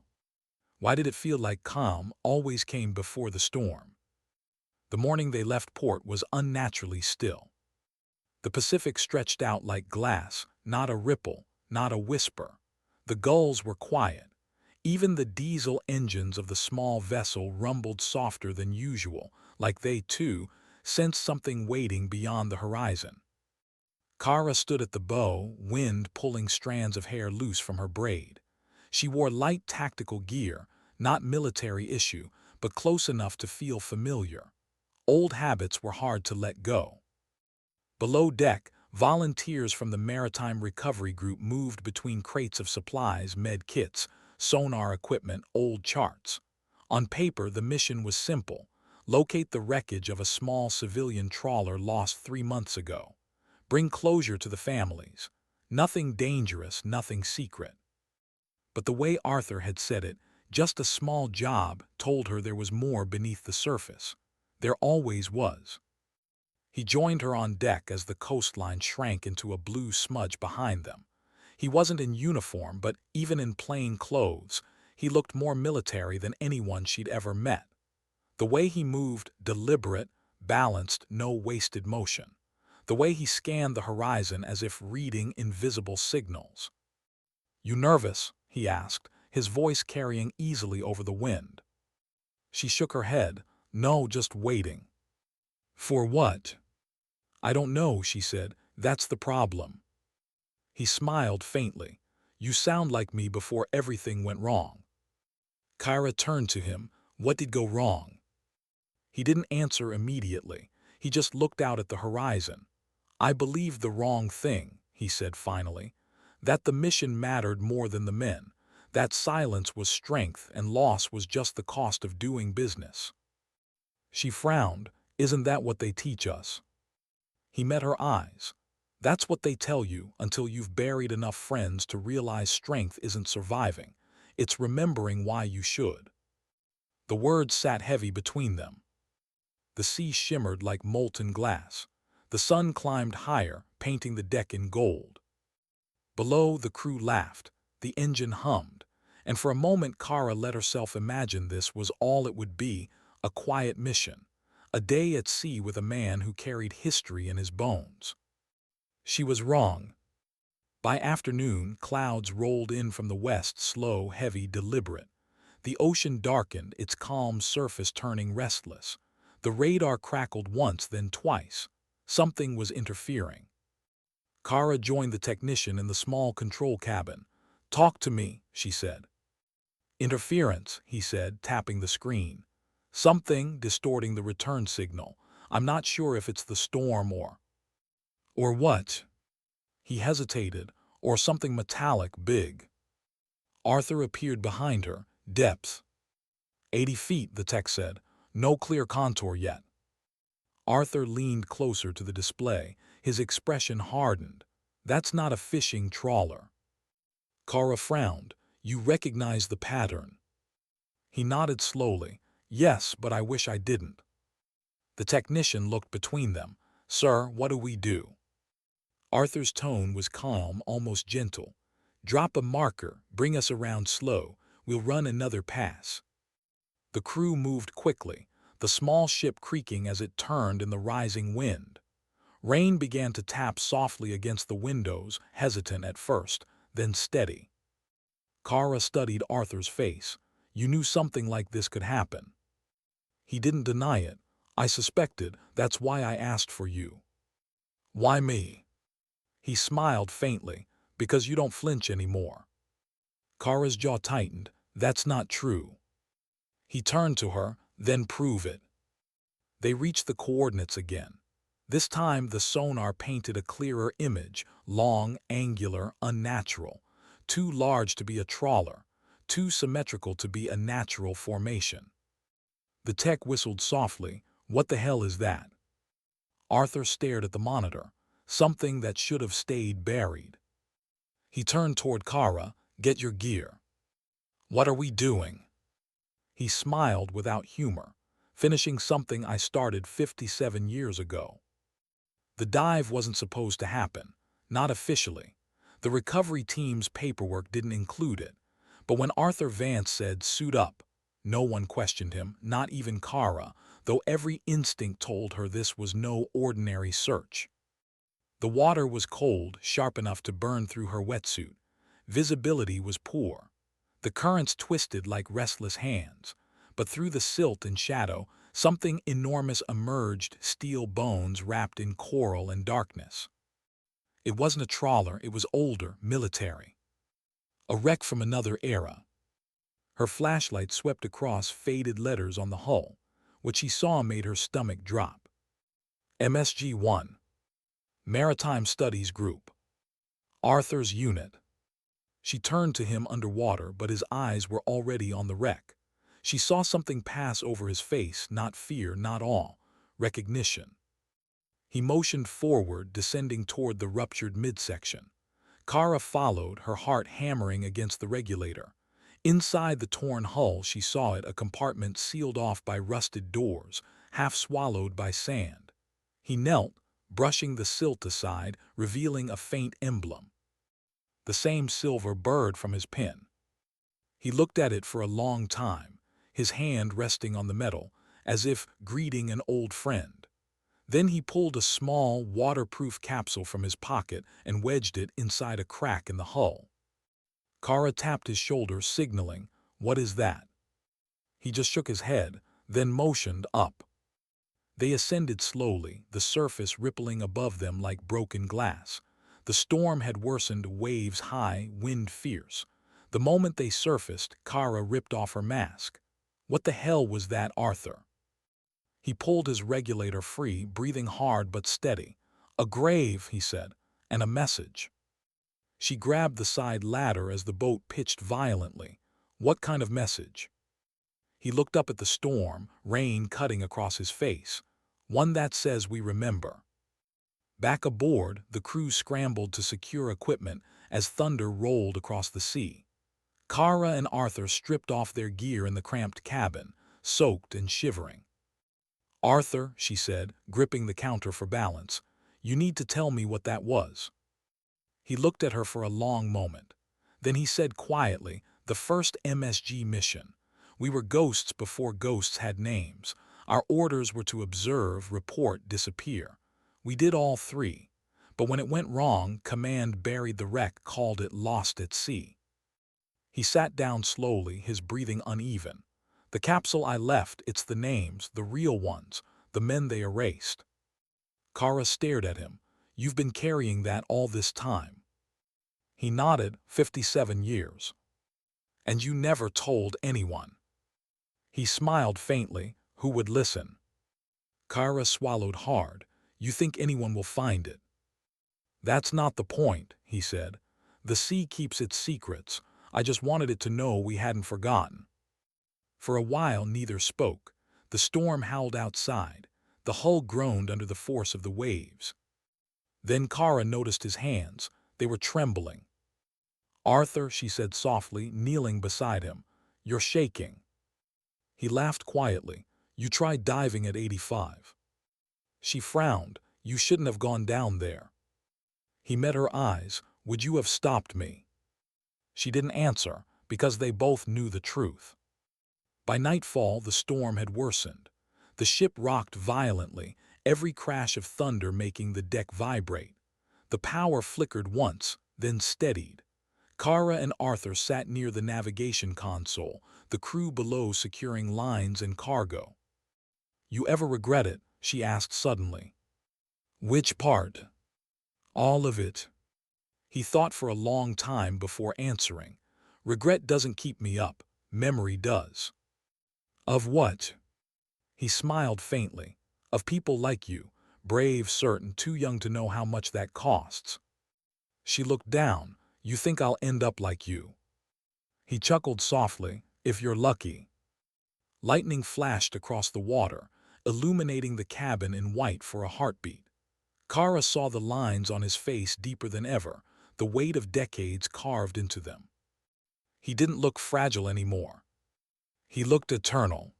Why did it feel like calm always came before the storm? The morning they left port was unnaturally still. The Pacific stretched out like glass, not a ripple, not a whisper. The gulls were quiet. Even the diesel engines of the small vessel rumbled softer than usual, like they, too, sensed something waiting beyond the horizon. Kara stood at the bow, wind pulling strands of hair loose from her braid. She wore light tactical gear, not military issue, but close enough to feel familiar. Old habits were hard to let go. Below deck, volunteers from the Maritime Recovery Group moved between crates of supplies, med kits, sonar equipment, old charts. On paper, the mission was simple: locate the wreckage of a small civilian trawler lost 3 months ago. Bring closure to the families. Nothing dangerous, nothing secret. But the way Arthur had said it, just a small job, told her there was more beneath the surface. There always was. He joined her on deck as the coastline shrank into a blue smudge behind them. He wasn't in uniform, but even in plain clothes, he looked more military than anyone she'd ever met. The way he moved, deliberate, balanced, no wasted motion. The way he scanned the horizon as if reading invisible signals. "You nervous?" he asked, his voice carrying easily over the wind. She shook her head. "No, just waiting." "For what?" "I don't know," she said. "That's the problem." He smiled faintly. "You sound like me before everything went wrong." Kyra turned to him. "What did go wrong?" He didn't answer immediately. He just looked out at the horizon. "I believed the wrong thing," he said finally. "That the mission mattered more than the men. That silence was strength and loss was just the cost of doing business." She frowned. "Isn't that what they teach us?" He met her eyes. "That's what they tell you until you've buried enough friends to realize strength isn't surviving. It's remembering why you should." The words sat heavy between them. The sea shimmered like molten glass. The sun climbed higher, painting the deck in gold. Below, the crew laughed. The engine hummed. And for a moment Kara let herself imagine this was all it would be, a quiet mission. A day at sea with a man who carried history in his bones. She was wrong. By afternoon, clouds rolled in from the west, slow, heavy, deliberate. The ocean darkened, its calm surface turning restless. The radar crackled once, then twice. Something was interfering. Kara joined the technician in the small control cabin. "Talk to me," she said. "Interference," he said, tapping the screen. "Something distorting the return signal. I'm not sure if it's the storm or—" "Or what?" He hesitated. "Or something metallic, big." Arthur appeared behind her. "Depth." 80 feet, the tech said. "No clear contour yet." Arthur leaned closer to the display. His expression hardened. "That's not a fishing trawler." Kara frowned. "You recognize the pattern?" He nodded slowly. "Yes, but I wish I didn't." The technician looked between them. "Sir, what do we do?" Arthur's tone was calm, almost gentle. "Drop a marker, bring us around slow. We'll run another pass." The crew moved quickly, the small ship creaking as it turned in the rising wind. Rain began to tap softly against the windows, hesitant at first, then steady. Kara studied Arthur's face. "You knew something like this could happen." He didn't deny it. "I suspected, that's why I asked for you." "Why me?" He smiled faintly. "Because you don't flinch anymore." Kara's jaw tightened. "That's not true." He turned to her. "Then prove it." They reached the coordinates again. This time the sonar painted a clearer image, long, angular, unnatural. Too large to be a trawler, too symmetrical to be a natural formation. The tech whistled softly. "What the hell is that?" Arthur stared at the monitor. "Something that should have stayed buried." He turned toward Kara. "Get your gear." "What are we doing?" He smiled without humor. "Finishing something I started 57 years ago." The dive wasn't supposed to happen. Not officially. The recovery team's paperwork didn't include it. But when Arthur Vance said, "Suit up," no one questioned him, not even Kara, though every instinct told her this was no ordinary search. The water was cold, sharp enough to burn through her wetsuit. Visibility was poor. The currents twisted like restless hands. But through the silt and shadow, something enormous emerged, steel bones wrapped in coral and darkness. It wasn't a trawler, it was older, military. A wreck from another era. Her flashlight swept across faded letters on the hull. What she saw made her stomach drop. MSG-1. Maritime Studies Group. Arthur's unit. She turned to him underwater, but his eyes were already on the wreck. She saw something pass over his face, not fear, not awe, recognition. He motioned forward, descending toward the ruptured midsection. Kara followed, her heart hammering against the regulator. Inside the torn hull, she saw it, a compartment sealed off by rusted doors, half swallowed by sand. He knelt, brushing the silt aside, revealing a faint emblem. The same silver bird from his pin. He looked at it for a long time, his hand resting on the metal, as if greeting an old friend. Then he pulled a small, waterproof capsule from his pocket and wedged it inside a crack in the hull. Kara tapped his shoulder, signaling, "What is that?" He just shook his head, then motioned up. They ascended slowly, the surface rippling above them like broken glass. The storm had worsened, waves high, wind fierce. The moment they surfaced, Kara ripped off her mask. "What the hell was that, Arthur?" He pulled his regulator free, breathing hard but steady. "A grave," he said, "and a message." She grabbed the side ladder as the boat pitched violently. "What kind of message?" He looked up at the storm, rain cutting across his face. "One that says we remember." Back aboard, the crew scrambled to secure equipment as thunder rolled across the sea. Kara and Arthur stripped off their gear in the cramped cabin, soaked and shivering. "Arthur," she said, gripping the counter for balance, "you need to tell me what that was." He looked at her for a long moment. Then he said quietly, "The first MSG mission. We were ghosts before ghosts had names. Our orders were to observe, report, disappear. We did all three. But when it went wrong, command buried the wreck, called it lost at sea. He sat down slowly, his breathing uneven. The capsule I left, it's the names, the real ones, the men they erased. Kara stared at him. You've been carrying that all this time. He nodded, 57 years. And you never told anyone. He smiled faintly. Who would listen? Kara swallowed hard. You think anyone will find it? That's not the point, he said. The sea keeps its secrets. I just wanted it to know we hadn't forgotten. For a while neither spoke. The storm howled outside. The hull groaned under the force of the waves. Then Kara noticed his hands. They were trembling. Arthur, she said softly, kneeling beside him, you're shaking. He laughed quietly. You tried diving at 85. She frowned. You shouldn't have gone down there. He met her eyes. Would you have stopped me? She didn't answer, because they both knew the truth. By nightfall, the storm had worsened. The ship rocked violently, every crash of thunder making the deck vibrate. The power flickered once, then steadied. Kara and Arthur sat near the navigation console, the crew below securing lines and cargo. You ever regret it? She asked suddenly. Which part? All of it. He thought for a long time before answering. Regret doesn't keep me up, memory does. Of what? He smiled faintly. Of people like you, brave, certain, too young to know how much that costs. She looked down. You think I'll end up like you? He chuckled softly. If you're lucky. Lightning flashed across the water, illuminating the cabin in white for a heartbeat. Kara saw the lines on his face deeper than ever, the weight of decades carved into them. He didn't look fragile anymore. He looked eternal.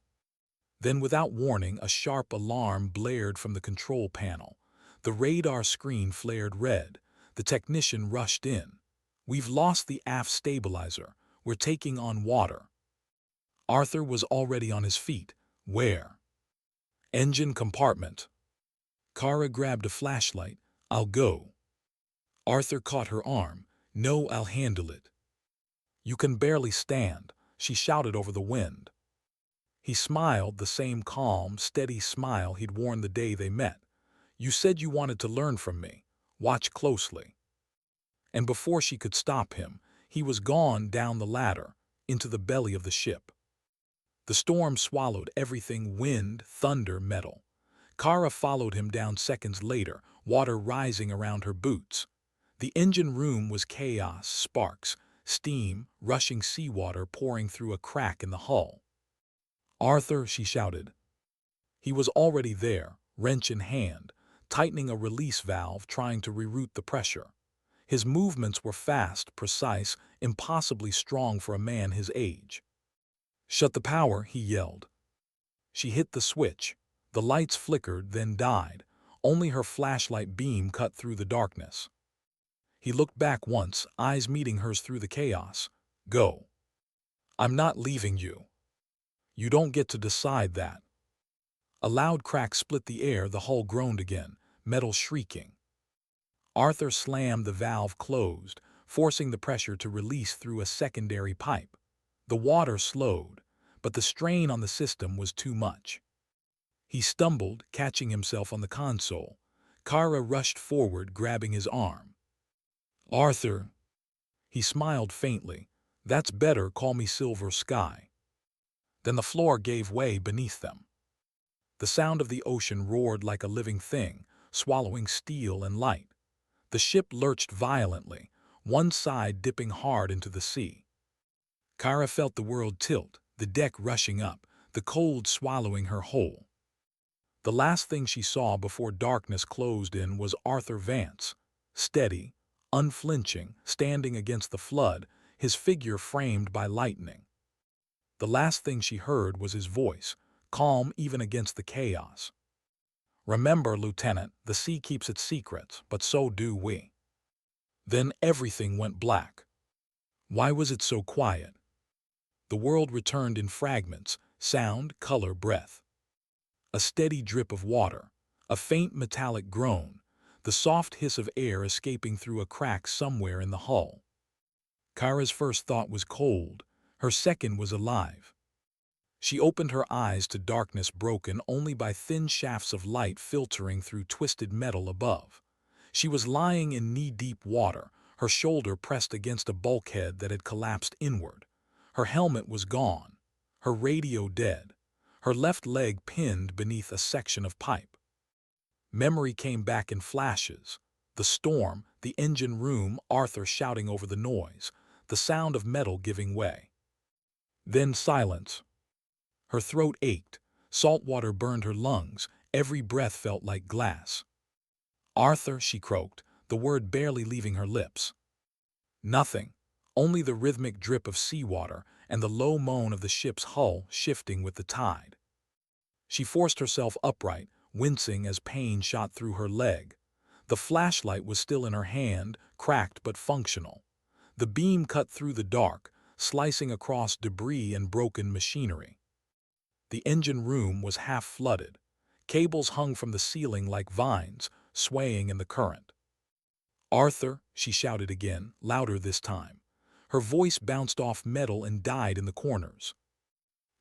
Then, without warning, a sharp alarm blared from the control panel. The radar screen flared red. The technician rushed in. We've lost the aft stabilizer. We're taking on water. Arthur was already on his feet. Where? Engine compartment. Kara grabbed a flashlight. I'll go. Arthur caught her arm. No, I'll handle it. You can barely stand, she shouted over the wind. He smiled, the same calm, steady smile he'd worn the day they met. You said you wanted to learn from me. Watch closely. And before she could stop him, he was gone down the ladder, into the belly of the ship. The storm swallowed everything: wind, thunder, metal. Kara followed him down seconds later, water rising around her boots. The engine room was chaos, sparks, steam, rushing seawater pouring through a crack in the hull. Arthur, she shouted. He was already there, wrench in hand, tightening a release valve, trying to reroute the pressure. His movements were fast, precise, impossibly strong for a man his age. Shut the power, he yelled. She hit the switch. The lights flickered, then died. Only her flashlight beam cut through the darkness. He looked back once, eyes meeting hers through the chaos. Go. I'm not leaving you. You don't get to decide that. A loud crack split the air, the hull groaned again, metal shrieking. Arthur slammed the valve closed, forcing the pressure to release through a secondary pipe. The water slowed, but the strain on the system was too much. He stumbled, catching himself on the console. Kara rushed forward, grabbing his arm. Arthur. He smiled faintly. That's better, call me Silver Sky. Then the floor gave way beneath them. The sound of the ocean roared like a living thing, swallowing steel and light. The ship lurched violently, one side dipping hard into the sea. Kara felt the world tilt, the deck rushing up, the cold swallowing her whole. The last thing she saw before darkness closed in was Arthur Vance, steady, unflinching, standing against the flood, his figure framed by lightning. The last thing she heard was his voice, calm even against the chaos. Remember, Lieutenant, the sea keeps its secrets, but so do we. Then everything went black. Why was it so quiet? The world returned in fragments, sound, color, breath. A steady drip of water, a faint metallic groan, the soft hiss of air escaping through a crack somewhere in the hull. Kara's first thought was cold, her second was alive. She opened her eyes to darkness broken only by thin shafts of light filtering through twisted metal above. She was lying in knee-deep water, her shoulder pressed against a bulkhead that had collapsed inward. Her helmet was gone, her radio dead, her left leg pinned beneath a section of pipe. Memory came back in flashes. The storm, the engine room, Arthur shouting over the noise, the sound of metal giving way. Then silence. Her throat ached, salt water burned her lungs, every breath felt like glass. "Arthur," she croaked, the word barely leaving her lips. Nothing, only the rhythmic drip of seawater and the low moan of the ship's hull shifting with the tide. She forced herself upright, wincing as pain shot through her leg. The flashlight was still in her hand, cracked but functional. The beam cut through the dark, slicing across debris and broken machinery. The engine room was half flooded. Cables hung from the ceiling like vines, swaying in the current. "Arthur," she shouted again, louder this time. Her voice bounced off metal and died in the corners.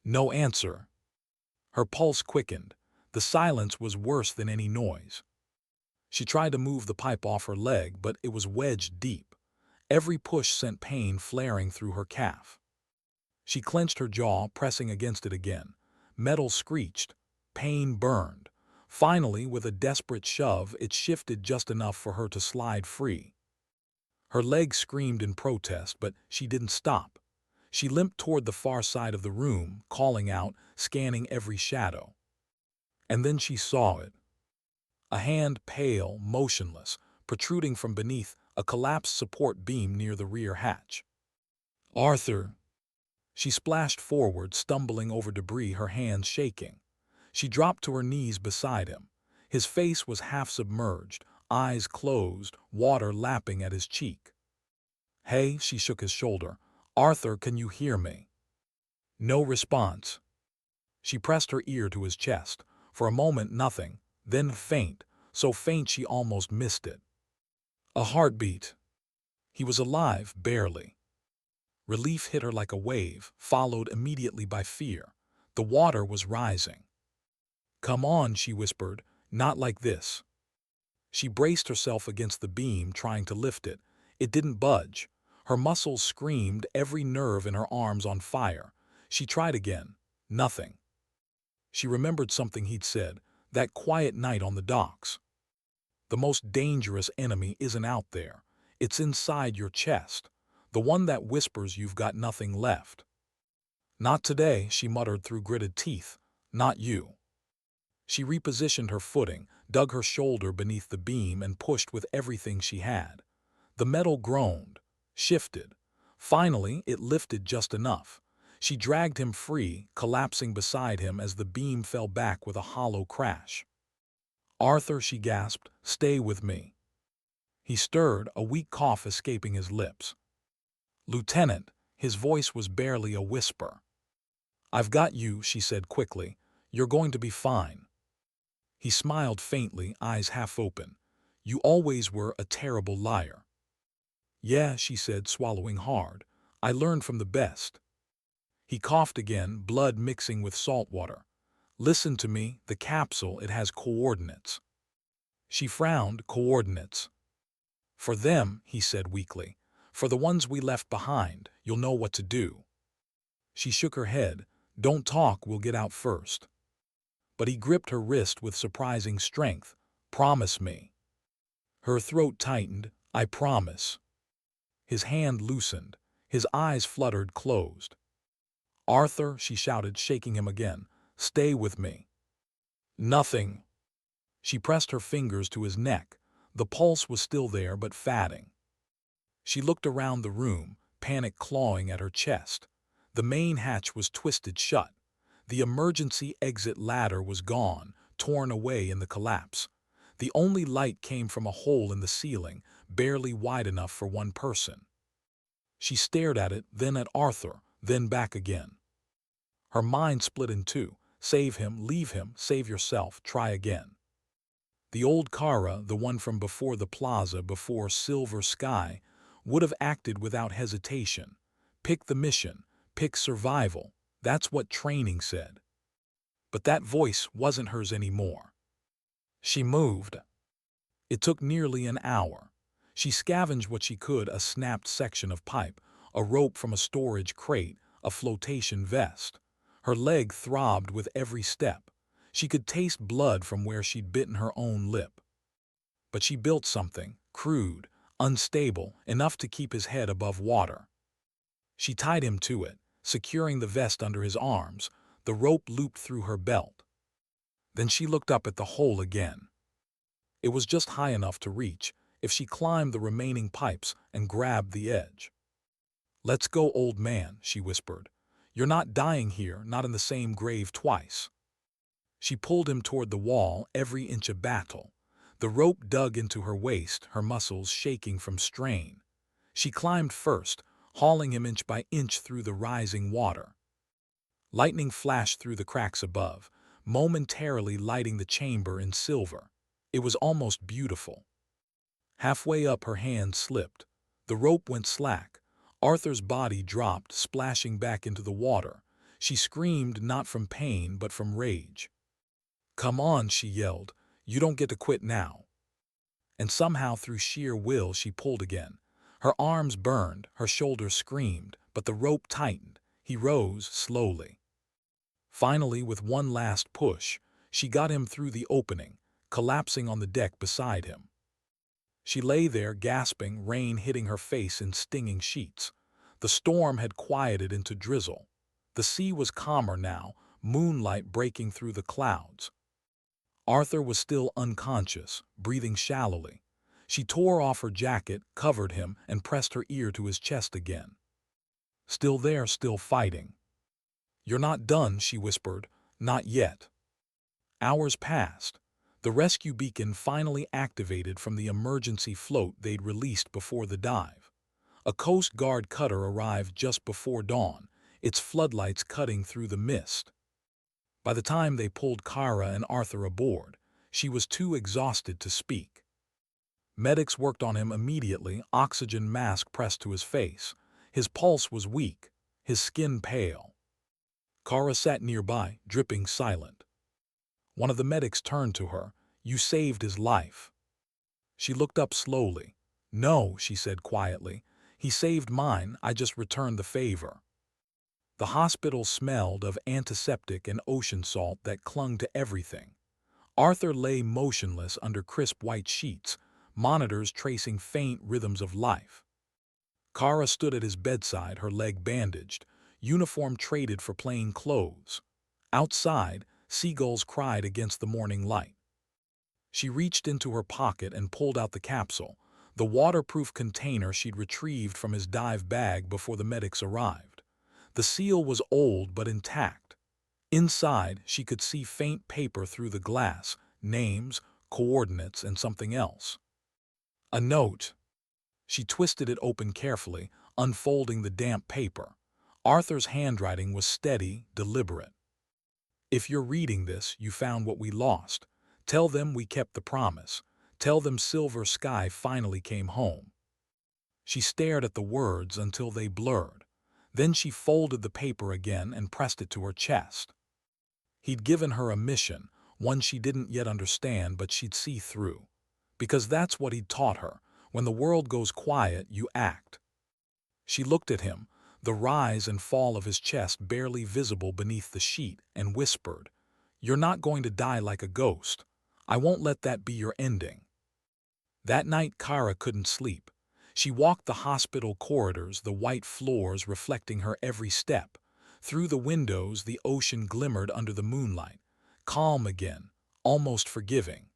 No answer. Her pulse quickened. The silence was worse than any noise. She tried to move the pipe off her leg, but it was wedged deep. Every push sent pain flaring through her calf. She clenched her jaw, pressing against it again. Metal screeched. Pain burned. Finally, with a desperate shove, it shifted just enough for her to slide free. Her leg screamed in protest, but she didn't stop. She limped toward the far side of the room, calling out, scanning every shadow. And then she saw it. A hand, pale, motionless, protruding from beneath a collapsed support beam near the rear hatch. "Arthur!" She splashed forward, stumbling over debris, her hands shaking. She dropped to her knees beside him. His face was half submerged, eyes closed, water lapping at his cheek. "Hey," she shook his shoulder. "Arthur, can you hear me?" No response. She pressed her ear to his chest. For a moment, nothing, then faint, so faint she almost missed it. A heartbeat. He was alive, barely. Relief hit her like a wave, followed immediately by fear. The water was rising. "Come on," she whispered, "not like this." She braced herself against the beam, trying to lift it. It didn't budge. Her muscles screamed, every nerve in her arms on fire. She tried again. Nothing. She remembered something he'd said, that quiet night on the docks. The most dangerous enemy isn't out there. It's inside your chest. The one that whispers you've got nothing left. "Not today," she muttered through gritted teeth. "Not you." She repositioned her footing, dug her shoulder beneath the beam, and pushed with everything she had. The metal groaned, shifted. Finally, it lifted just enough. She dragged him free, collapsing beside him as the beam fell back with a hollow crash. "Arthur," she gasped, "stay with me." He stirred, a weak cough escaping his lips. "Lieutenant," his voice was barely a whisper. "I've got you," she said quickly. "You're going to be fine." He smiled faintly, eyes half open. "You always were a terrible liar." "Yeah," she said, swallowing hard. "I learned from the best." He coughed again, blood mixing with salt water. "Listen to me, the capsule, it has coordinates." She frowned. "Coordinates?" "For them," he said weakly. "For the ones we left behind, you'll know what to do." She shook her head. "Don't talk, we'll get out first." But he gripped her wrist with surprising strength. "Promise me." Her throat tightened. "I promise." His hand loosened. His eyes fluttered closed. "Arthur," she shouted, shaking him again. "Stay with me." "Nothing." She pressed her fingers to his neck. The pulse was still there, but fading. She looked around the room, panic clawing at her chest. The main hatch was twisted shut. The emergency exit ladder was gone, torn away in the collapse. The only light came from a hole in the ceiling, barely wide enough for one person. She stared at it, then at Arthur, then back again. Her mind split in two. Save him, leave him, save yourself, try again. The old Kara, the one from before the plaza, before Silver Sky, would have acted without hesitation. Pick the mission, pick survival. That's what training said. But that voice wasn't hers anymore. She moved. It took nearly an hour. She scavenged what she could: a snapped section of pipe, a rope from a storage crate, a flotation vest. Her leg throbbed with every step. She could taste blood from where she'd bitten her own lip. But she built something, crude, unstable, enough to keep his head above water. She tied him to it, securing the vest under his arms, the rope looped through her belt. Then she looked up at the hole again. It was just high enough to reach if she climbed the remaining pipes and grabbed the edge. "Let's go, old man," she whispered. "You're not dying here, not in the same grave twice." She pulled him toward the wall, every inch a battle. The rope dug into her waist, her muscles shaking from strain. She climbed first, hauling him inch by inch through the rising water. Lightning flashed through the cracks above, momentarily lighting the chamber in silver. It was almost beautiful. Halfway up, her hand slipped. The rope went slack. Arthur's body dropped, splashing back into the water. She screamed, not from pain but from rage. "Come on," she yelled. "You don't get to quit now." And somehow, through sheer will, she pulled again. Her arms burned, her shoulders screamed, but the rope tightened. He rose slowly. Finally, with one last push, she got him through the opening, collapsing on the deck beside him. She lay there, gasping, rain hitting her face in stinging sheets. The storm had quieted into drizzle. The sea was calmer now, moonlight breaking through the clouds. Arthur was still unconscious, breathing shallowly. She tore off her jacket, covered him, and pressed her ear to his chest again. "Still there, still fighting." "You're not done," she whispered. "Not yet." Hours passed. The rescue beacon finally activated from the emergency float they'd released before the dive. A Coast Guard cutter arrived just before dawn, its floodlights cutting through the mist. By the time they pulled Kara and Arthur aboard, she was too exhausted to speak. Medics worked on him immediately, oxygen mask pressed to his face. His pulse was weak, his skin pale. Kara sat nearby, dripping silent. One of the medics turned to her. "You saved his life." She looked up slowly. "No," she said quietly. "He saved mine, I just returned the favor." The hospital smelled of antiseptic and ocean salt that clung to everything. Arthur lay motionless under crisp white sheets, monitors tracing faint rhythms of life. Kara stood at his bedside, her leg bandaged, uniform traded for plain clothes. Outside, seagulls cried against the morning light. She reached into her pocket and pulled out the capsule, the waterproof container she'd retrieved from his dive bag before the medics arrived. The seal was old but intact. Inside, she could see faint paper through the glass, names, coordinates, and something else. A note. She twisted it open carefully, unfolding the damp paper. Arthur's handwriting was steady, deliberate. "If you're reading this, you found what we lost. Tell them we kept the promise. Tell them Silver Sky finally came home." She stared at the words until they blurred. Then she folded the paper again and pressed it to her chest. He'd given her a mission, one she didn't yet understand but she'd see through. Because that's what he'd taught her. When the world goes quiet, you act. She looked at him, the rise and fall of his chest barely visible beneath the sheet, and whispered, "You're not going to die like a ghost. I won't let that be your ending." That night Kara couldn't sleep. She walked the hospital corridors, the white floors reflecting her every step. Through the windows, the ocean glimmered under the moonlight, calm again, almost forgiving.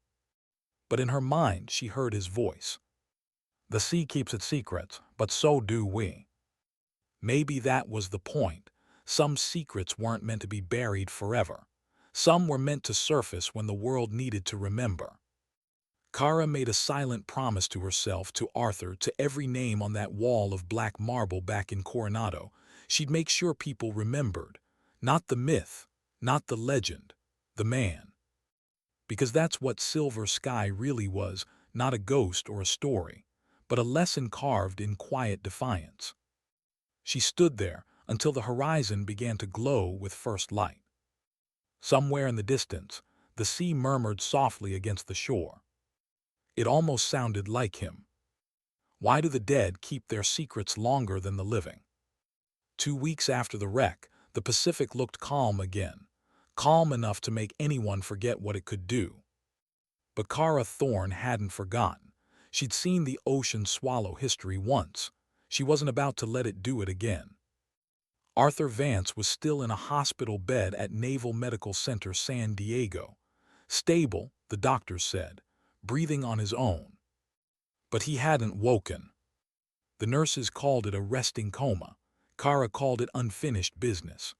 But in her mind, she heard his voice. "The sea keeps its secrets, but so do we." Maybe that was the point. Some secrets weren't meant to be buried forever. Some were meant to surface when the world needed to remember. Kara made a silent promise to herself, to Arthur, to every name on that wall of black marble back in Coronado. She'd make sure people remembered. Not the myth, not the legend, the man. because that's what Silver Sky really was, not a ghost or a story, but a lesson carved in quiet defiance. She stood there until the horizon began to glow with first light. Somewhere in the distance, the sea murmured softly against the shore. It almost sounded like him. Why do the dead keep their secrets longer than the living? 2 weeks after the wreck, the Pacific looked calm again, calm enough to make anyone forget what it could do. But Kara Thorne hadn't forgotten. She'd seen the ocean swallow history once. She wasn't about to let it do it again. Arthur Vance was still in a hospital bed at Naval Medical Center San Diego. Stable, the doctors said, breathing on his own. But he hadn't woken. The nurses called it a resting coma. Kara called it unfinished business.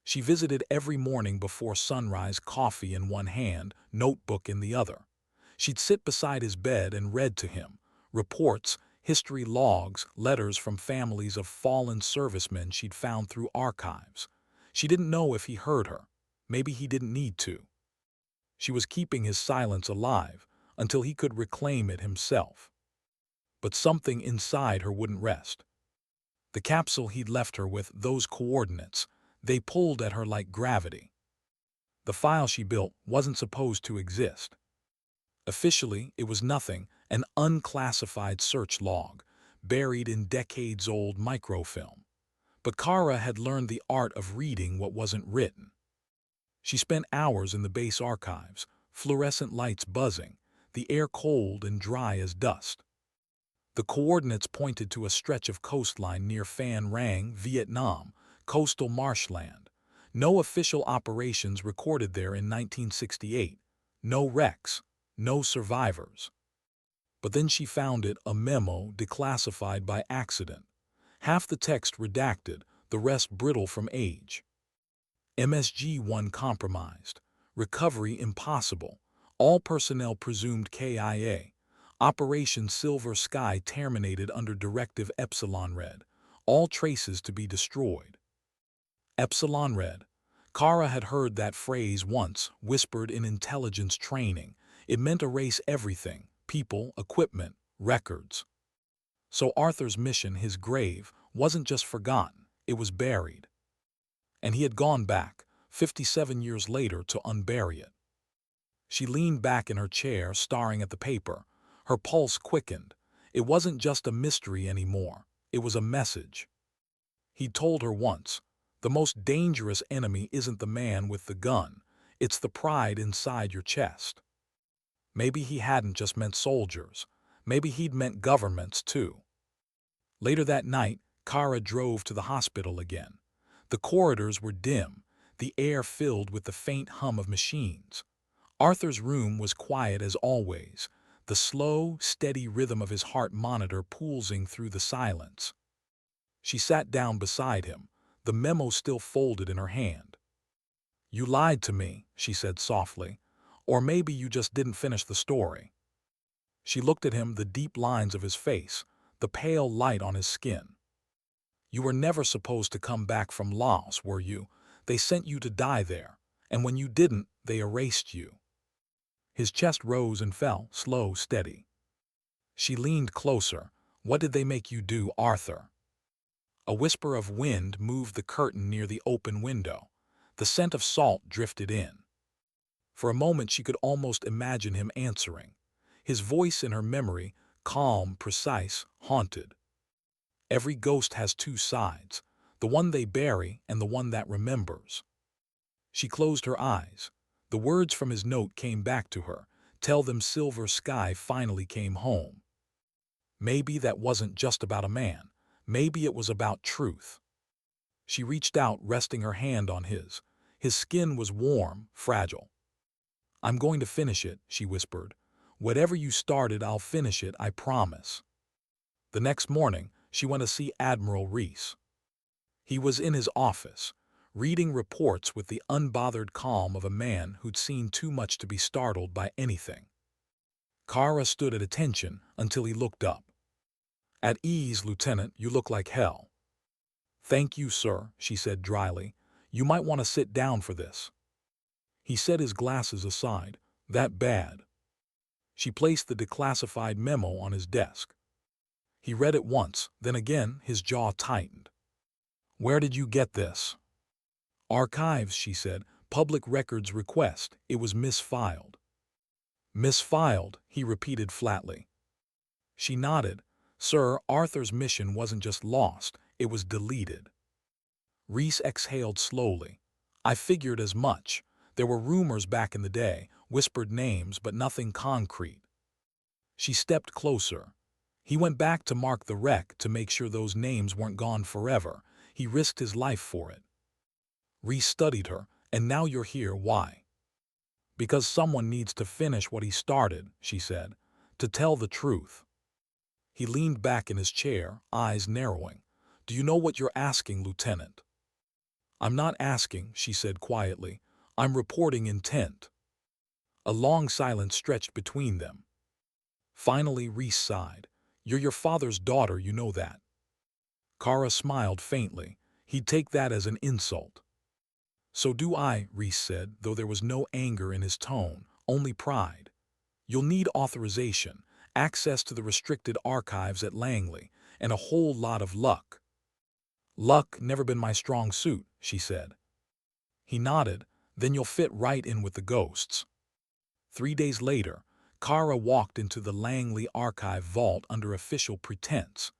She visited every morning before sunrise, coffee in one hand, notebook in the other. She'd sit beside his bed and read to him reports, history logs, letters from families of fallen servicemen she'd found through archives. She didn't know if he heard her. Maybe he didn't need to. She was keeping his silence alive until he could reclaim it himself. But something inside her wouldn't rest. The capsule he'd left her with, those coordinates, they pulled at her like gravity. The file she built wasn't supposed to exist. Officially, it was nothing, an unclassified search log, buried in decades-old microfilm. But Kara had learned the art of reading what wasn't written. She spent hours in the base archives, fluorescent lights buzzing, the air cold and dry as dust. The coordinates pointed to a stretch of coastline near Phan Rang, Vietnam, coastal marshland. No official operations recorded there in 1968. No wrecks, no survivors. But then she found it, a memo declassified by accident. Half the text redacted, the rest brittle from age. MSG-1 compromised. Recovery impossible. All personnel presumed KIA. Operation Silver Sky terminated under Directive Epsilon Red. All traces to be destroyed. Epsilon Red. Kara had heard that phrase once, whispered in intelligence training. It meant erase everything, people, equipment, records. So Arthur's mission, his grave, wasn't just forgotten, it was buried. And he had gone back, 57 years later, to unbury it. She leaned back in her chair, staring at the paper. Her pulse quickened. It wasn't just a mystery anymore, it was a message. He'd told her once, the most dangerous enemy isn't the man with the gun, it's the pride inside your chest. Maybe he hadn't just meant soldiers. Maybe he'd meant governments, too. Later that night, Kara drove to the hospital again. The corridors were dim, the air filled with the faint hum of machines. Arthur's room was quiet as always, the slow, steady rhythm of his heart monitor pulsing through the silence. She sat down beside him, the memo still folded in her hand. "You lied to me," she said softly. "Or maybe you just didn't finish the story." She looked at him, the deep lines of his face, the pale light on his skin. "You were never supposed to come back from Laos, were you? They sent you to die there, and when you didn't, they erased you." His chest rose and fell, slow, steady. She leaned closer. "What did they make you do, Arthur?" A whisper of wind moved the curtain near the open window. The scent of salt drifted in. For a moment she could almost imagine him answering. His voice in her memory, calm, precise, haunted. "Every ghost has two sides, the one they bury and the one that remembers." She closed her eyes. The words from his note came back to her. Tell them Silver Sky finally came home. Maybe that wasn't just about a man. Maybe it was about truth. She reached out, resting her hand on his. His skin was warm, fragile. "I'm going to finish it," she whispered. "Whatever you started, I'll finish it, I promise." The next morning, she went to see Admiral Reese. He was in his office, reading reports with the unbothered calm of a man who'd seen too much to be startled by anything. Kara stood at attention until he looked up. "At ease, Lieutenant, you look like hell." "Thank you, sir," she said dryly. "You might want to sit down for this." He set his glasses aside. That bad. She placed the declassified memo on his desk. He read it once, then again, his jaw tightened. Where did you get this? Archives, she said. Public records request. It was misfiled. Misfiled, he repeated flatly. She nodded. Sir, Arthur's mission wasn't just lost, it was deleted. Reese exhaled slowly. I figured as much. There were rumors back in the day, whispered names, but nothing concrete. She stepped closer. He went back to mark the wreck to make sure those names weren't gone forever. He risked his life for it. Reese studied her. And now you're here, why? Because someone needs to finish what he started, she said. To tell the truth. He leaned back in his chair, eyes narrowing. Do you know what you're asking, Lieutenant? I'm not asking, she said quietly. I'm reporting intent. A long silence stretched between them. Finally, Reese sighed. You're your father's daughter, you know that. Kara smiled faintly. He'd take that as an insult. So do I, Reese said, though there was no anger in his tone, only pride. You'll need authorization, access to the restricted archives at Langley, and a whole lot of luck. Luck never been my strong suit, she said. He nodded. Then you'll fit right in with the ghosts. 3 days later, Kara walked into the Langley archive vault under official pretense,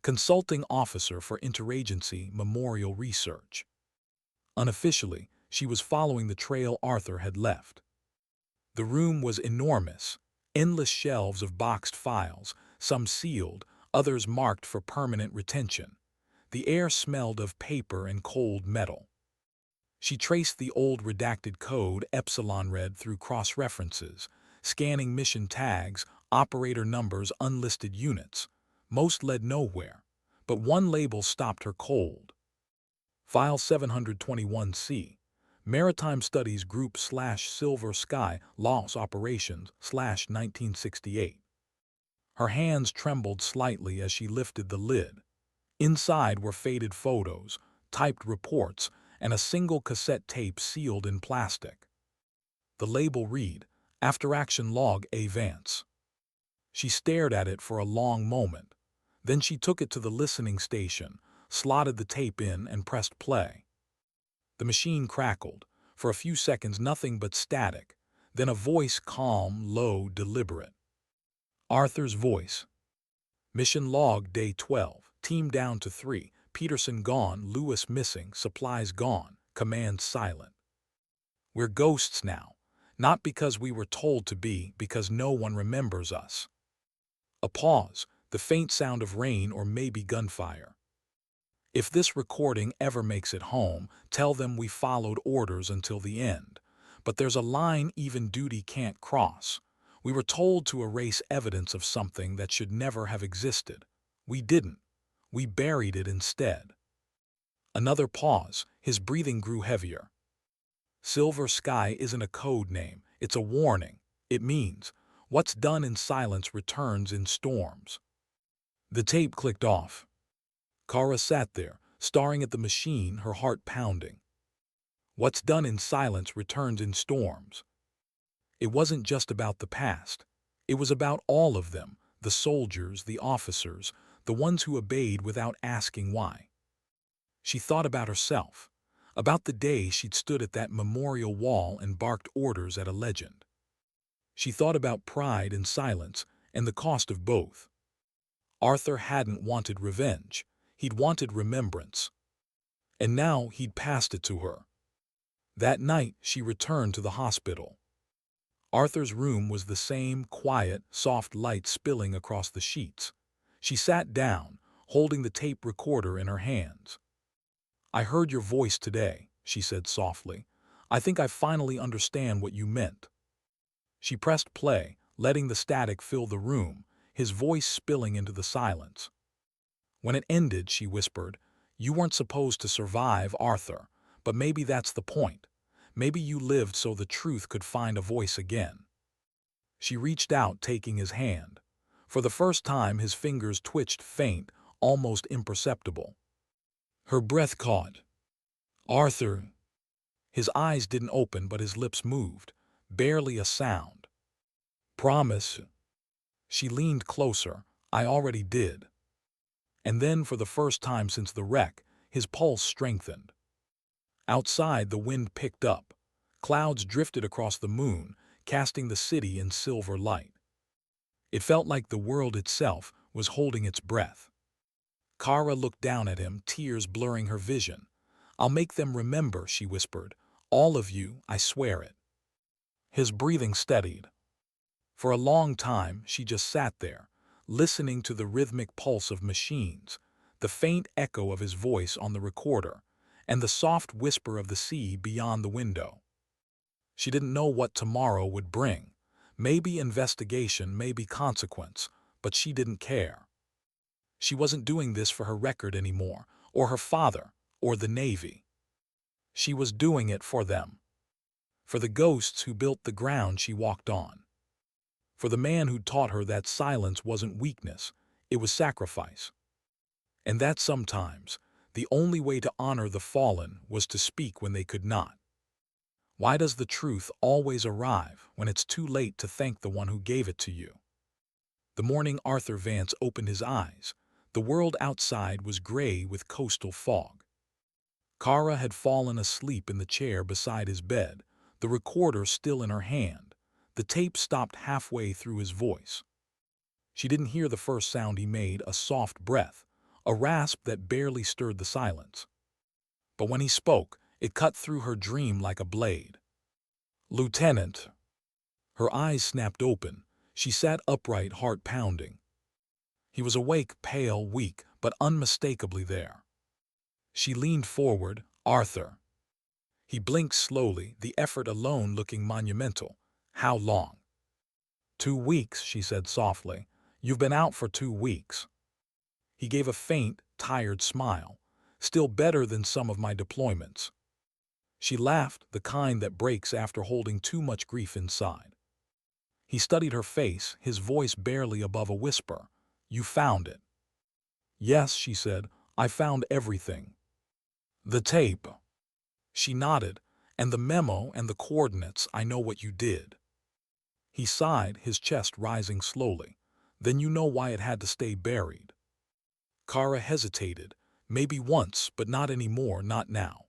consulting officer for interagency memorial research. Unofficially, she was following the trail Arthur had left. The room was enormous, endless shelves of boxed files, some sealed, others marked for permanent retention. The air smelled of paper and cold metal. She traced the old redacted code Epsilon read through cross-references, scanning mission tags, operator numbers, unlisted units. Most led nowhere, but one label stopped her cold. File 721C, Maritime Studies Group /Silver Sky Loss Operations /1968. Her hands trembled slightly as she lifted the lid. Inside were faded photos, typed reports, and a single cassette tape sealed in plastic. The label read, After Action Log A Vance. She stared at it for a long moment. Then she took it to the listening station, slotted the tape in, and pressed play. The machine crackled. For a few seconds nothing but static. Then a voice, calm, low, deliberate. Arthur's voice. Mission log day 12. Team down to 3. Peterson gone, Lewis missing, supplies gone, command silent. We're ghosts now. Not because we were told to be, because no one remembers us. A pause, the faint sound of rain or maybe gunfire. If this recording ever makes it home, tell them we followed orders until the end. But there's a line even duty can't cross. We were told to erase evidence of something that should never have existed. We didn't. We buried it instead. Another pause. His breathing grew heavier. Silver Sky isn't a code name. It's a warning. It means, what's done in silence returns in storms. The tape clicked off. Kara sat there, staring at the machine, her heart pounding. What's done in silence returns in storms. It wasn't just about the past. It was about all of them, the soldiers, the officers, the ones who obeyed without asking why. She thought about herself, about the day she'd stood at that memorial wall and barked orders at a legend. She thought about pride and silence and the cost of both. Arthur hadn't wanted revenge. He'd wanted remembrance. And now he'd passed it to her. That night she returned to the hospital. Arthur's room was the same, quiet, soft light spilling across the sheets. She sat down, holding the tape recorder in her hands. I heard your voice today, she said softly. I think I finally understand what you meant. She pressed play, letting the static fill the room, his voice spilling into the silence. When it ended, she whispered, you weren't supposed to survive, Arthur, but maybe that's the point. Maybe you lived so the truth could find a voice again. She reached out, taking his hand. For the first time, his fingers twitched faint, almost imperceptible. Her breath caught. Arthur. His eyes didn't open, but his lips moved. barely a sound. Promise. She leaned closer. I already did. And then, for the first time since the wreck, his pulse strengthened. Outside, the wind picked up. Clouds drifted across the moon, casting the city in silver light. It felt like the world itself was holding its breath. Kara looked down at him, tears blurring her vision. "I'll make them remember," she whispered. "All of you, I swear it." His breathing steadied. For a long time, she just sat there, listening to the rhythmic pulse of machines, the faint echo of his voice on the recorder, and the soft whisper of the sea beyond the window. She didn't know what tomorrow would bring. Maybe investigation, maybe consequence, but she didn't care. She wasn't doing this for her record anymore, or her father, or the Navy. She was doing it for them. For the ghosts who built the ground she walked on. For the man who taught her that silence wasn't weakness, it was sacrifice. And that sometimes, the only way to honor the fallen was to speak when they could not. Why does the truth always arrive when it's too late to thank the one who gave it to you? The morning Arthur Vance opened his eyes. The world outside was gray with coastal fog. Kara had fallen asleep in the chair beside his bed, the recorder still in her hand. The tape stopped halfway through his voice. She didn't hear the first sound he made, a soft breath, a rasp that barely stirred the silence. But when he spoke, it cut through her dream like a blade. "Lieutenant." Her eyes snapped open. She sat upright, heart pounding. He was awake, pale, weak, but unmistakably there. She leaned forward. "Arthur." He blinked slowly, the effort alone looking monumental. "How long?" "2 weeks," she said softly. "You've been out for 2 weeks." He gave a faint, tired smile. "Still better than some of my deployments." She laughed, the kind that breaks after holding too much grief inside. He studied her face, his voice barely above a whisper. "You found it." "Yes," she said. "I found everything." "The tape." She nodded. "And the memo and the coordinates. I know what you did." He sighed, his chest rising slowly. "Then you know why it had to stay buried." Kara hesitated. Maybe once, but not anymore, not now.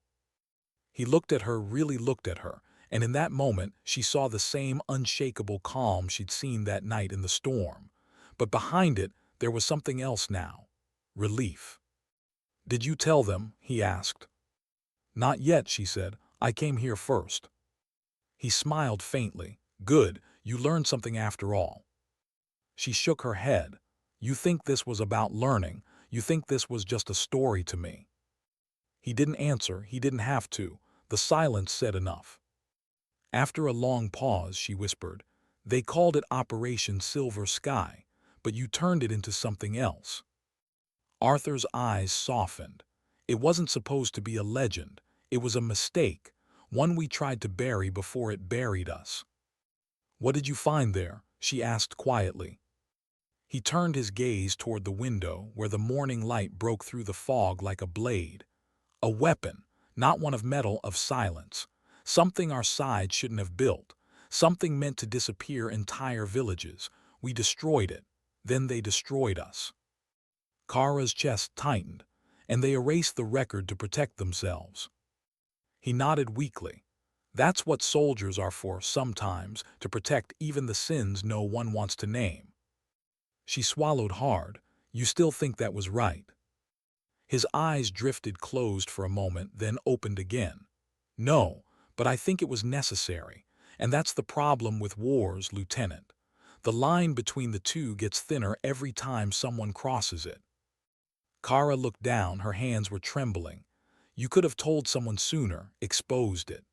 He looked at her, really looked at her, and in that moment she saw the same unshakable calm she'd seen that night in the storm. But behind it, there was something else now. Relief. "Did you tell them?" he asked. "Not yet," she said. "I came here first." He smiled faintly. "Good, you learned something after all." She shook her head. "You think this was about learning. You think this was just a story to me." He didn't answer, he didn't have to. The silence said enough. After a long pause, she whispered, "They called it Operation Silver Sky, but you turned it into something else." Arthur's eyes softened. "It wasn't supposed to be a legend. It was a mistake, one we tried to bury before it buried us." "What did you find there?" she asked quietly. He turned his gaze toward the window where the morning light broke through the fog like a blade. "A weapon, not one of metal, of silence. Something our side shouldn't have built. Something meant to disappear entire villages. We destroyed it. Then they destroyed us." Kara's chest tightened, and they erased the record to protect themselves. He nodded weakly. "That's what soldiers are for sometimes, to protect even the sins no one wants to name." She swallowed hard. "You still think that was right?" His eyes drifted closed for a moment, then opened again. "No, but I think it was necessary. And that's the problem with wars, Lieutenant. The line between the two gets thinner every time someone crosses it." Kara looked down, her hands were trembling. "You could have told someone sooner, exposed it."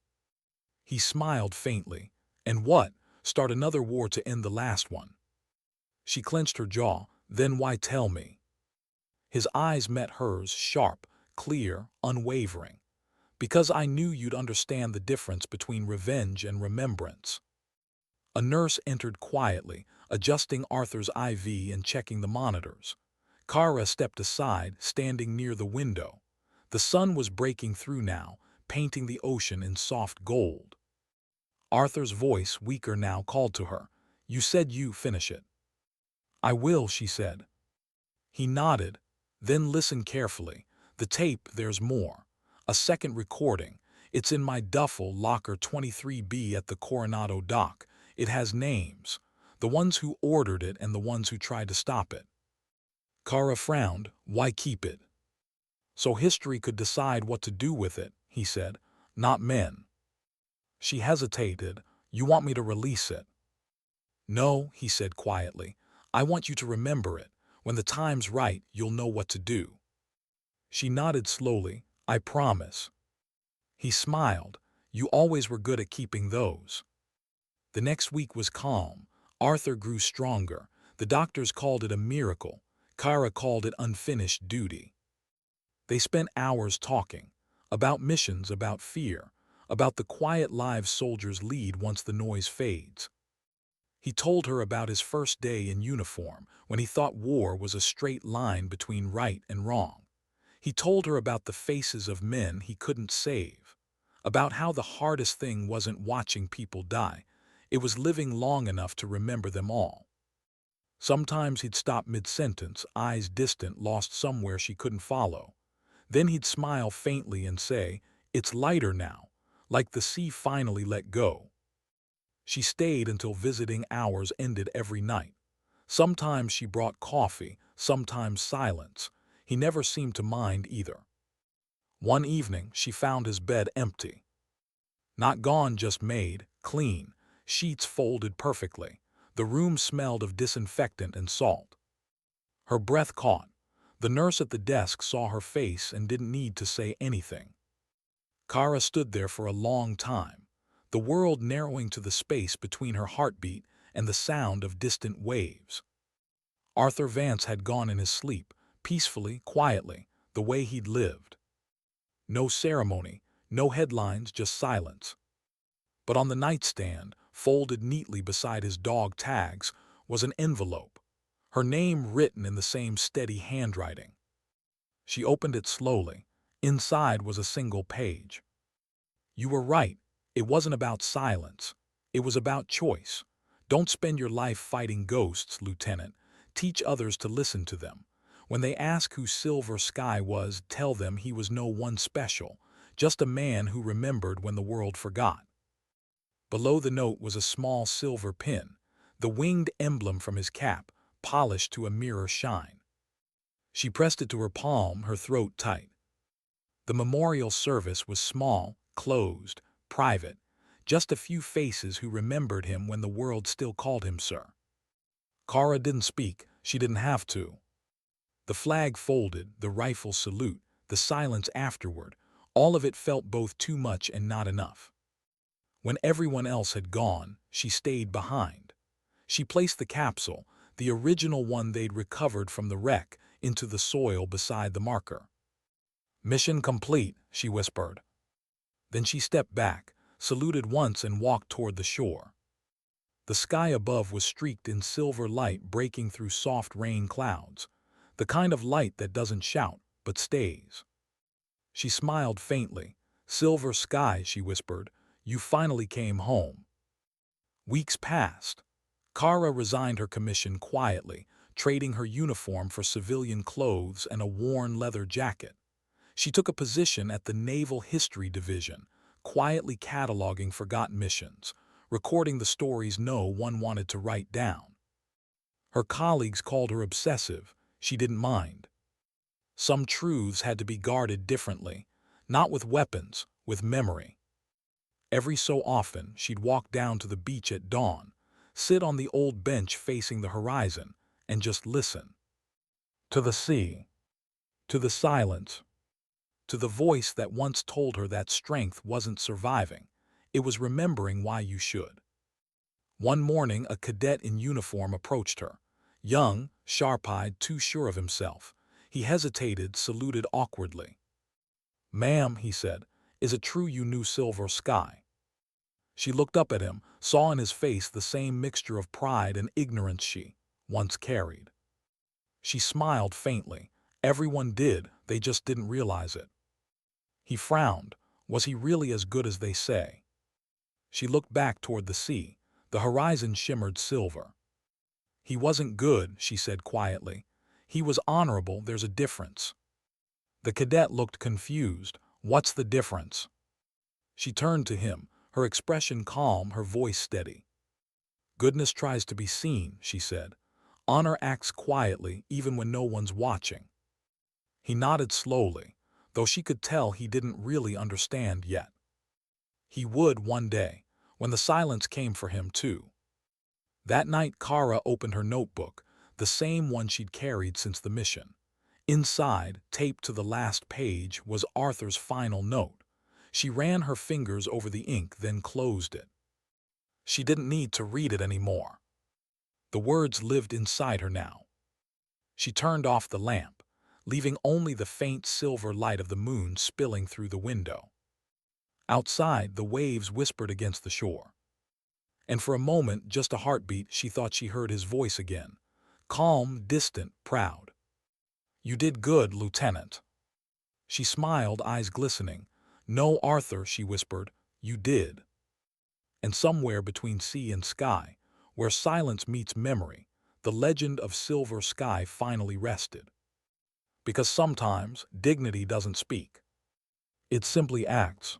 He smiled faintly. "And what? Start another war to end the last one?" She clenched her jaw. "Then why tell me?" His eyes met hers, sharp, clear, unwavering. "Because I knew you'd understand the difference between revenge and remembrance." A nurse entered quietly, adjusting Arthur's IV and checking the monitors. Kara stepped aside, standing near the window. The sun was breaking through now, painting the ocean in soft gold. Arthur's voice, weaker now, called to her. "You said you finish it." "I will," she said. He nodded. "Then listen carefully. The tape, there's more. A second recording. It's in my duffel locker 23B at the Coronado dock. It has names. The ones who ordered it and the ones who tried to stop it." Kara frowned. "Why keep it?" "So history could decide what to do with it," he said. "Not men." She hesitated. "You want me to release it?" "No," he said quietly. "I want you to remember it. When the time's right, you'll know what to do." She nodded slowly. "I promise." He smiled. "You always were good at keeping those." The next week was calm. Arthur grew stronger. The doctors called it a miracle. Kara called it unfinished duty. They spent hours talking. About missions, about fear, about the quiet lives soldiers lead once the noise fades. He told her about his first day in uniform, when he thought war was a straight line between right and wrong. He told her about the faces of men he couldn't save, about how the hardest thing wasn't watching people die, it was living long enough to remember them all. Sometimes he'd stop mid-sentence, eyes distant, lost somewhere she couldn't follow. Then he'd smile faintly and say, "It's lighter now, like the sea finally let go." She stayed until visiting hours ended every night. Sometimes she brought coffee, sometimes silence. He never seemed to mind either. One evening, she found his bed empty. Not gone, just made, clean, sheets folded perfectly. The room smelled of disinfectant and salt. Her breath caught. The nurse at the desk saw her face and didn't need to say anything. Kara stood there for a long time, the world narrowing to the space between her heartbeat and the sound of distant waves. Arthur Vance had gone in his sleep, peacefully, quietly, the way he'd lived. No ceremony, no headlines, just silence. But on the nightstand, folded neatly beside his dog tags, was an envelope, her name written in the same steady handwriting. She opened it slowly. Inside was a single page. "You were right. It wasn't about silence. It was about choice. Don't spend your life fighting ghosts, Lieutenant. Teach others to listen to them. When they ask who Silver Sky was, tell them he was no one special, just a man who remembered when the world forgot." Below the note was a small silver pin, the winged emblem from his cap, polished to a mirror shine. She pressed it to her palm, her throat tight. The memorial service was small, closed, private, just a few faces who remembered him when the world still called him sir. Kara didn't speak, she didn't have to. The flag folded, the rifle salute, the silence afterward, all of it felt both too much and not enough. When everyone else had gone, she stayed behind. She placed the capsule, the original one they'd recovered from the wreck, into the soil beside the marker. "Mission complete," she whispered. Then she stepped back, saluted once and walked toward the shore. The sky above was streaked in silver light breaking through soft rain clouds, the kind of light that doesn't shout, but stays. She smiled faintly. "Silver Sky," she whispered, "you finally came home." Weeks passed. Kara resigned her commission quietly, trading her uniform for civilian clothes and a worn leather jacket. She took a position at the Naval History Division, quietly cataloging forgotten missions, recording the stories no one wanted to write down. Her colleagues called her obsessive. She didn't mind. Some truths had to be guarded differently, not with weapons, with memory. Every so often, she'd walk down to the beach at dawn, sit on the old bench facing the horizon, and just listen. To the sea, to the silence, to the voice that once told her that strength wasn't surviving, it was remembering why you should. One morning, a cadet in uniform approached her. Young, sharp-eyed, too sure of himself. He hesitated, saluted awkwardly. "Ma'am," he said, "is it true you knew Silver Sky?" She looked up at him, saw in his face the same mixture of pride and ignorance she once carried. She smiled faintly. Everyone did, they just didn't realize it. He frowned. Was he really as good as they say? She looked back toward the sea. The horizon shimmered silver. "He wasn't good," she said quietly. "He was honorable, there's a difference." The cadet looked confused. "What's the difference?" She turned to him, her expression calm, her voice steady. "Goodness tries to be seen," she said. "Honor acts quietly, even when no one's watching." He nodded slowly, though she could tell he didn't really understand yet. He would one day, when the silence came for him too. That night Kara opened her notebook, the same one she'd carried since the mission. Inside, taped to the last page, was Arthur's final note. She ran her fingers over the ink, then closed it. She didn't need to read it anymore. The words lived inside her now. She turned off the lamp, leaving only the faint silver light of the moon spilling through the window. Outside, the waves whispered against the shore. And for a moment, just a heartbeat, she thought she heard his voice again. Calm, distant, proud. "You did good, Lieutenant." She smiled, eyes glistening. "No, Arthur," she whispered, "you did." And somewhere between sea and sky, where silence meets memory, the legend of Silver Sky finally rested. Because sometimes dignity doesn't speak. It simply acts.